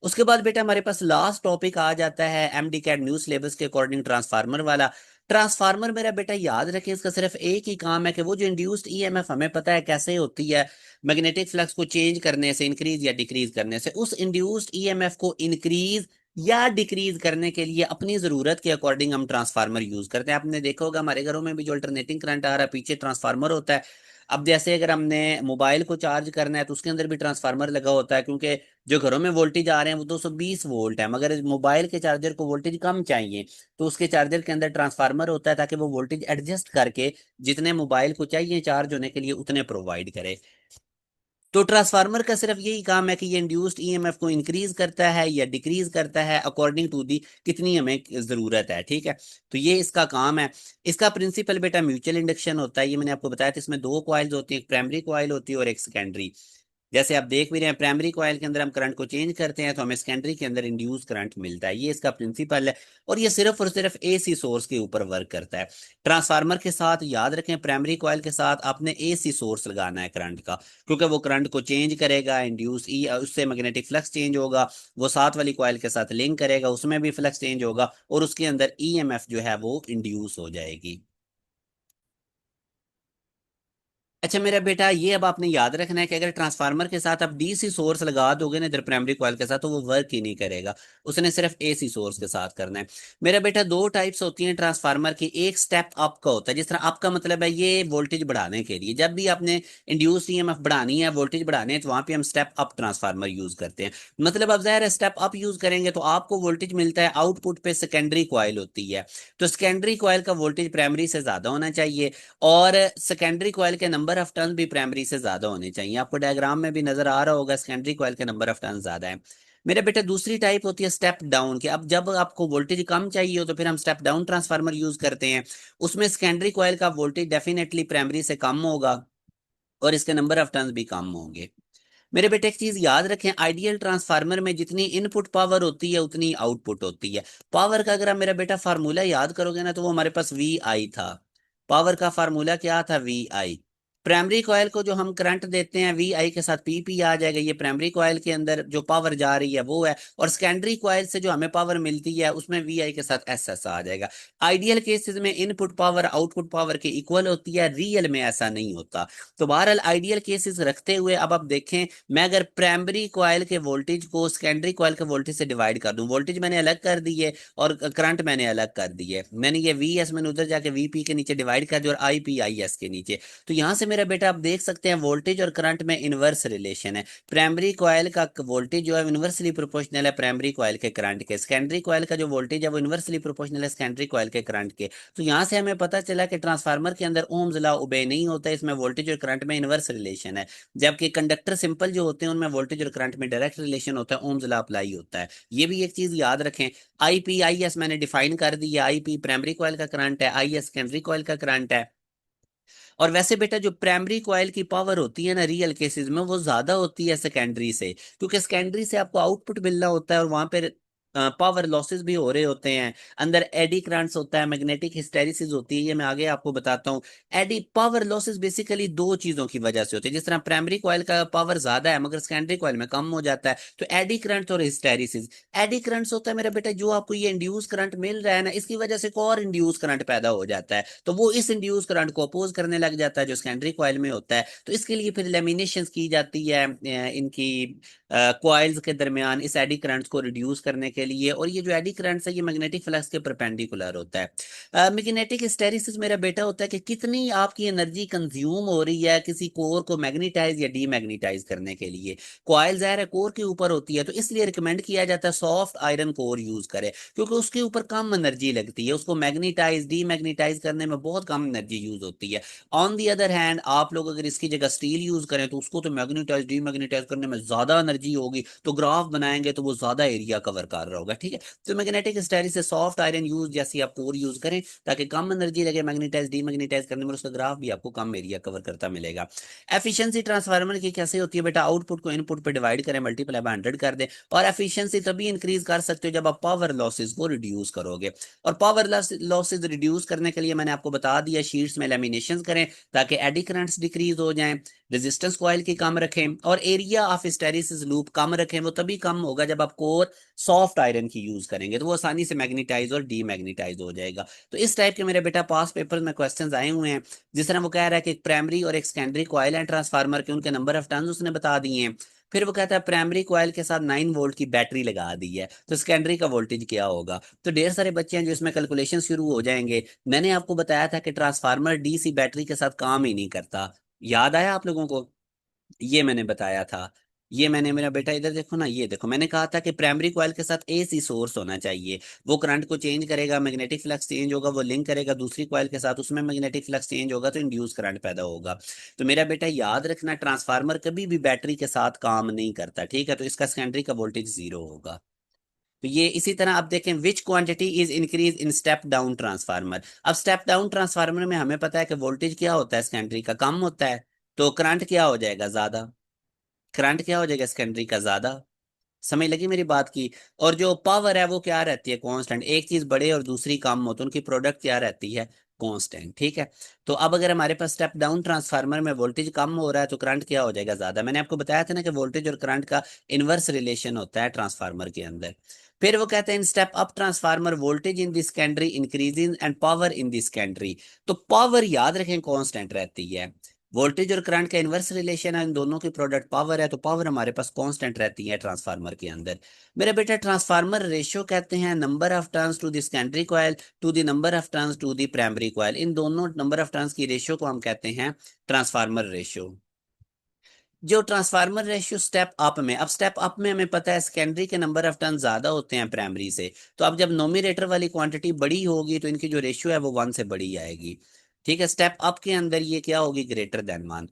उसके बाद बेटा हमारे पास लास्ट टॉपिक आ जाता है MD कैट न्यू सिलेबस के अकॉर्डिंग ट्रांसफार्मर वाला। ट्रांसफार्मर मेरा बेटा याद रखें, इसका सिर्फ एक ही काम है कि वो जो इंड्यूस्ड EMF हमें पता है कैसे होती है, मैग्नेटिक फ्लक्स को चेंज करने से, इंक्रीज या डिक्रीज करने से, उस इंड्यूस्ड EMF को इंक्रीज या डिक्रीज करने के लिए अपनी जरूरत के अकॉर्डिंग हम ट्रांसफार्मर यूज करते हैं। आपने देखा होगा हमारे घरों में भी जो अल्टरनेटिंग करंट आ रहा है पीछे ट्रांसफार्मर होता है। अब जैसे अगर हमने मोबाइल को चार्ज करना है तो उसके अंदर भी ट्रांसफार्मर लगा होता है, क्योंकि जो घरों में वोल्टेज आ रहे हैं वो 220 वोल्ट है, मगर मोबाइल के चार्जर को वोल्टेज कम चाहिए, तो उसके चार्जर के अंदर ट्रांसफार्मर होता है ताकि वो वोल्टेज एडजस्ट करके जितने मोबाइल को चाहिए चार्ज होने के लिए उतने प्रोवाइड करे। तो ट्रांसफार्मर का सिर्फ यही काम है कि ये इंड्यूस्ड EMF को इंक्रीज करता है या डिक्रीज करता है अकॉर्डिंग टू दी कितनी हमें जरूरत है, ठीक है। तो ये इसका काम है। इसका प्रिंसिपल बेटा म्यूचुअल इंडक्शन होता है, ये मैंने आपको बताया था, इसमें दो कॉइल्स होती हैं, एक प्राइमरी कॉइल होती है और एक सेकेंडरी। जैसे आप देख भी रहे हैं प्राइमरी कॉइल के अंदर हम करंट को चेंज करते हैं तो हमें सेकेंडरी के अंदर इंड्यूस करंट मिलता है, ये इसका प्रिंसिपल है। और ये सिर्फ और सिर्फ AC सोर्स के ऊपर वर्क करता है। ट्रांसफार्मर के साथ याद रखें, प्राइमरी कॉइल के साथ आपने AC सोर्स लगाना है करंट का, क्योंकि वो करंट को चेंज करेगा, इंड्यूस उससे मैग्नेटिक फ्लक्स चेंज होगा, वो साथ वाली कॉइल के साथ लिंक करेगा, उसमें भी फ्लक्स चेंज होगा, और उसके अंदर EMF जो है वो इंड्यूस हो जाएगी। अच्छा मेरा बेटा, ये अब आपने याद रखना है कि अगर ट्रांसफार्मर के साथ आप DC सोर्स लगा दोगे ना इधर प्राइमरी कॉइल के साथ, तो वो वर्क ही नहीं करेगा, उसने सिर्फ AC सोर्स के साथ करना है। मेरा बेटा दो टाइप्स होती हैं ट्रांसफार्मर की, एक स्टेप अप का होता है, जिस तरह अप का मतलब है ये वोल्टेज बढ़ाने के लिए, जब भी आपने इंड्यूस EMF बढ़ानी है, वोल्टेज बढ़ाने है, तो वहां पे हम स्टेप अप ट्रांसफार्मर यूज करते हैं। मतलब अब जाहिर है स्टेप अप यूज करेंगे तो आपको वोल्टेज मिलता है, आउटपुट पे सेकेंडरी कॉइल होती है, तो सेकेंडरी कॉइल का वोल्टेज प्राइमरी से ज्यादा होना चाहिए, और सेकेंडरी कॉइल के नंबर ऑफ टर्न भी प्राइमरी से ज्यादा होने चाहिए। आपको डायग्राम में भी नजर आ रहा होगा सेकेंडरी कॉइल के नंबर ऑफ टर्न ज्यादा है। मेरे बेटे दूसरी टाइप होती है स्टेप डाउन की, अब जब आपको वोल्टेज कम चाहिए हो तो फिर हम स्टेप डाउन ट्रांसफार्मर यूज करते हैं। उसमें सेकेंडरी कॉइल का वोल्टेज डेफिनेटली प्राइमरी से कम होगा और इसके नंबर ऑफ टर्न भी कम होंगे। मेरे बेटे एक चीज याद रखें, आइडियल ट्रांसफार्मर में जितनी इनपुट पावर होती है उतनी आउटपुट होती है। पावर का अगर आप मेरा बेटा फार्मूला याद करोगे ना तो वो हमारे पास VI था। पावर का फार्मूला क्या था? VI। प्राइमरी कॉयल को जो हम करंट देते हैं वी आई के साथ पी पी आ जाएगा, ये प्राइमरी कॉयल के अंदर जो पावर जा रही है वो है। और सेकेंडरी कॉयल से जो हमें पावर मिलती है उसमें वी आई के साथ एस एस आ जाएगा। आइडियल केसेस में इनपुट पावर आउटपुट पावर के इक्वल होती है, रियल में ऐसा नहीं होता। तो बहरहाल आइडियल केसेस रखते हुए अब आप देखें, मैं अगर प्राइमरी कॉयल के वोल्टेज को सेकेंडरी कॉयल के वोल्टेज से डिवाइड कर दूं, वोल्टेज मैंने अलग कर दी है और करंट मैंने अलग कर दी है, मैंने ये वी एस मैंने उधर जाके वी पी के नीचे डिवाइड कर दिया और आई पी आई एस के नीचे। तो यहां से मेरा बेटा आप देख सकते हैं वोल्टेज और करंट में इनवर्स रिलेशन है। प्राइमरी कॉयल का वोल्टेज जो है इनवर्सली प्रोपोर्शनल है प्राइमरी कॉयल के करंट के, सेकेंडरी कॉयल का जो वोल्टेज है वो इनवर्सली प्रोपोर्शनल है सेकेंडरी कॉयल के करंट के। तो यहां से हमें पता चला कि ट्रांसफार्मर के अंदर ओम्स लॉ ओबे नहीं होता है, इसमें वोल्टेज और करंट में इनवर्स रिलेशन है। जबकि कंडक्टर सिंपल जो होते हैं उनमें वोल्टेज और करंट में डायरेक्ट रिलेशन होता है, ओम्स लॉ अप्लाई होता है। ये भी एक चीज याद रखें। आई पी आई एस मैंने डिफाइन कर दी है, आई पी प्राइमरी कॉयल का करंट है, आई एस सेकेंडरी कॉयल का करंट है। और वैसे बेटा जो प्राइमरी कॉयल की पावर होती है ना रियल केसेस में वो ज्यादा होती है सेकेंडरी से, क्योंकि सेकेंडरी से आपको आउटपुट मिलना होता है और वहां पर पावर लॉसेस भी हो रहे होते हैं। अंदर एडी करंट्स होता है, मैग्नेटिक हिस्टेरिसिस होती है, ये मैं आगे आपको बताता हूँ। एडी पावर लॉसेस बेसिकली दो चीजों की वजह से होते हैं, जिस तरह प्राइमरी कॉयल का पावर ज्यादा है मगर सेकेंडरी कॉयल में कम हो जाता है, तो एडी करंट और हिस्टेरिसिस। एडी करंट्स होता है मेरा बेटा जो आपको ये इंड्यूस करंट मिल रहा है ना, इसकी वजह से एक और इंड्यूस करंट पैदा हो जाता है, तो वो इस इंड्यूस करंट को अपोज करने लग जाता है जो सेकेंडरी कॉयल में होता है। तो इसके लिए फिर लेमिनेशन की जाती है इनकी कॉइल्स के दरमियान इस एडी करंट्स को रिड्यूस करने के लिए। और ये जो एडी करंट्स है ये मैग्नेटिक फ्लक्स के परपेंडिकुलर होता है। मैग्नेटिक हिस्टेरिसिस मेरा बेटा होता है कि कितनी आपकी एनर्जी कंज्यूम हो रही है किसी कोर को मैग्नेटाइज या डीमैग्नेटाइज करने के लिए। कॉइल ज़ाहिर है कोर के ऊपर होती है, तो इसलिए रिकमेंड किया जाता है सॉफ्ट आयरन कोर यूज करे, क्योंकि उसके ऊपर कम एनर्जी लगती है, उसको मैग्नेटाइज डीमैग्नेटाइज करने में बहुत कम एनर्जी यूज होती है। ऑन दी अदर हैंड आप लोग अगर इसकी जगह स्टील यूज करें तो उसको तो मैग्नेटाइज डीमैग्नेटाइज करने में ज्यादा एनर्जी होगी, तो ग्राफ बनाएंगे तो वो ज्यादा एरिया कवर कर रहा होगा। ठीक है, तो मैग्नेटिक स्टाइल से सॉफ्ट आयरन यूज जैसी आप कोर यूज करें ताकि कम एनर्जी लगे मैग्नेटाइज डीमैग्नेटाइज करने में, उसका ग्राफ भी आपको कम एरिया कवर करता मिलेगा। एफिशिएंसी ट्रांसफार्मर की कैसे होती है बेटा, आउटपुट को इनपुट पे डिवाइड करें मल्टीप्लाई बाय 100 कर दें, और एफिशिएंसी तभी इंक्रीज कर सकते हो जब आप पावर लॉसेस को रिड्यूस करोगे। और पावर लॉसेस रिड्यूस करने के लिए मैंने आपको बता दिया शीट्स में लेमिनेशन करें ताकि एडी करंट्स डिक्रीज हो जाएं, रेजिस्टेंस कॉइल की कम रखें और एरिया ऑफ हिस्टैरिसीस लूप कम रखें। वो तभी कम होगा जब आप कोर सॉफ्ट आयरन की यूज करेंगे, तो वो आसानी से मैग्नेटाइज और डीमैग्नेटाइज हो जाएगा। तो इस टाइप के मेरे बेटा पास पेपर में क्वेश्चंस आए हुए हैं। जिस तरह वो कह रहा है कि एक प्राइमरी और एक सेकेंडरी कॉइल है ट्रांसफार्मर के, उनके नंबर ऑफ टर्न्स उसने बता दिए हैं। फिर वो कहता है प्राइमरी कॉइल के साथ 9 वोल्ट की बैटरी लगा दी है, तो सेकेंडरी का वोल्टेज क्या होगा। तो ढेर सारे बच्चे हैं जो इसमें कैलकुलेशन शुरू हो जाएंगे। मैंने आपको बताया था कि ट्रांसफार्मर डीसी बैटरी के साथ काम ही नहीं करता, याद आया आप लोगों को? ये मैंने बताया था। ये मैंने मेरा बेटा इधर देखो ना, ये देखो मैंने कहा था कि प्राइमरी कॉइल के साथ एसी सोर्स होना चाहिए, वो करंट को चेंज करेगा, मैग्नेटिक फ्लक्स चेंज होगा, वो लिंक करेगा दूसरी कॉइल के साथ, उसमें मैग्नेटिक फ्लक्स चेंज होगा तो इंड्यूस करंट पैदा होगा। तो मेरा बेटा याद रखना ट्रांसफार्मर कभी भी बैटरी के साथ काम नहीं करता, ठीक है, तो इसका सेकेंडरी का वोल्टेज जीरो होगा। तो ये इसी तरह आप देखें विच quantity is increase in step down transformer. अब स्टेप डाउन ट्रांसफार्मर में हमें पता है कि वोल्टेज क्या होता है सेकेंडरी का, कम होता है, तो करंट क्या हो जाएगा ज्यादा, करंट क्या हो जाएगा सेकेंडरी का ज्यादा। समझ लगी मेरी बात की। और जो पावर है वो क्या रहती है कांस्टेंट, एक चीज बड़े और दूसरी कम हो तो उनकी प्रोडक्ट क्या रहती है कांस्टेंट। ठीक है, तो अब अगर हमारे पास स्टेप डाउन ट्रांसफार्मर में वोल्टेज कम हो रहा है तो करंट क्या हो जाएगा ज्यादा। मैंने आपको बताया था ना कि वोल्टेज और करंट का इनवर्स रिलेशन होता है ट्रांसफार्मर के अंदर। फिर वो कहते हैं in step up transformer voltage in the secondary increasing and power in the secondary. तो पावर याद रखें कांस्टेंट रहती है, वोल्टेज और करंट का इनवर्स रिलेशन है, इन दोनों की प्रोडक्ट पावर है, तो पावर हमारे पास कांस्टेंट रहती है ट्रांसफार्मर के अंदर। मेरे बेटा ट्रांसफार्मर रेशियो कहते हैं number of turns to the secondary coil to the number of turns to the primary coil, इन दोनों नंबर ऑफ टर्न्स की रेशियो को हम कहते हैं ट्रांसफार्मर रेशियो। जो ट्रांसफार्मर रेशियो स्टेप अप में, अब स्टेप अप में हमें पता है सेकेंडरी के नंबर ऑफ टर्न ज्यादा होते हैं प्राइमरी से, तो अब जब नोमिनेटर वाली क्वांटिटी बड़ी होगी तो इनकी जो रेशियो है वो 1 से बड़ी आएगी। ठीक है, स्टेप अप के अंदर ये क्या होगी ग्रेटर देन 1।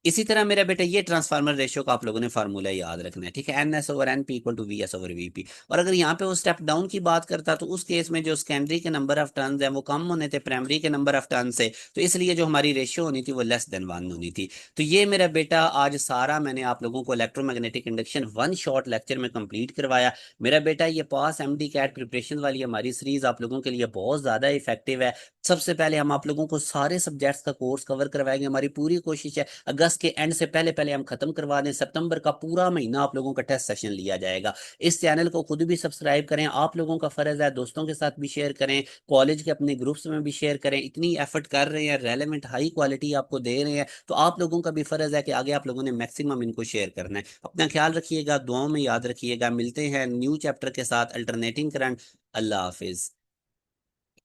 इसी तरह मेरा बेटा ये ट्रांसफार्मर रेशियो का आप लोगों ने फार्मूला याद रखना है, ठीक है, N S over N P equal to V S over V P. और अगर यहाँ पे वो स्टेप डाउन की बात करता तो उस केस में जो सेकेंडरी के नंबर ऑफ टर्न्स हैं वो कम होने थे प्राइमरी के नंबर ऑफ टर्न से, तो इसलिए जो हमारी रेशियो होनी थी वो लेस देन 1 होनी थी। तो ये मेरा बेटा आज सारा मैंने आप लोगों को electromagnetic induction one short lecture में कंप्लीट करवाया। मेरा बेटा ये पास एम डी कैट प्रिपरेशन वाली हमारी सीरीज आप लोगों के लिए बहुत ज्यादा इफेक्टिव है। सबसे पहले हम आप लोगों को सारे सब्जेक्ट्स का कोर्स कवर करवाएंगे। हमारी पूरी कोशिश है अगस्त के एंड से पहले पहले हम खत्म करवा दें। सितंबर का पूरा महीना आप लोगों का टेस्ट सेशन लिया जाएगा। इस चैनल को खुद भी सब्सक्राइब करें, आप लोगों का फर्ज है दोस्तों के साथ भी शेयर करें, कॉलेज के अपने ग्रुप्स में भी शेयर करें। इतनी एफर्ट कर रहे हैं, रेलेवेंट हाई क्वालिटी आपको दे रहे हैं, तो आप लोगों का भी फर्ज है कि आगे आप लोगों ने मैक्सिमम इनको शेयर करना है। अपना ख्याल रखिएगा, दुआओं में याद रखिएगा। मिलते हैं न्यू चैप्टर के साथ, अल्टरनेटिंग करंट। अल्लाह हाफिज।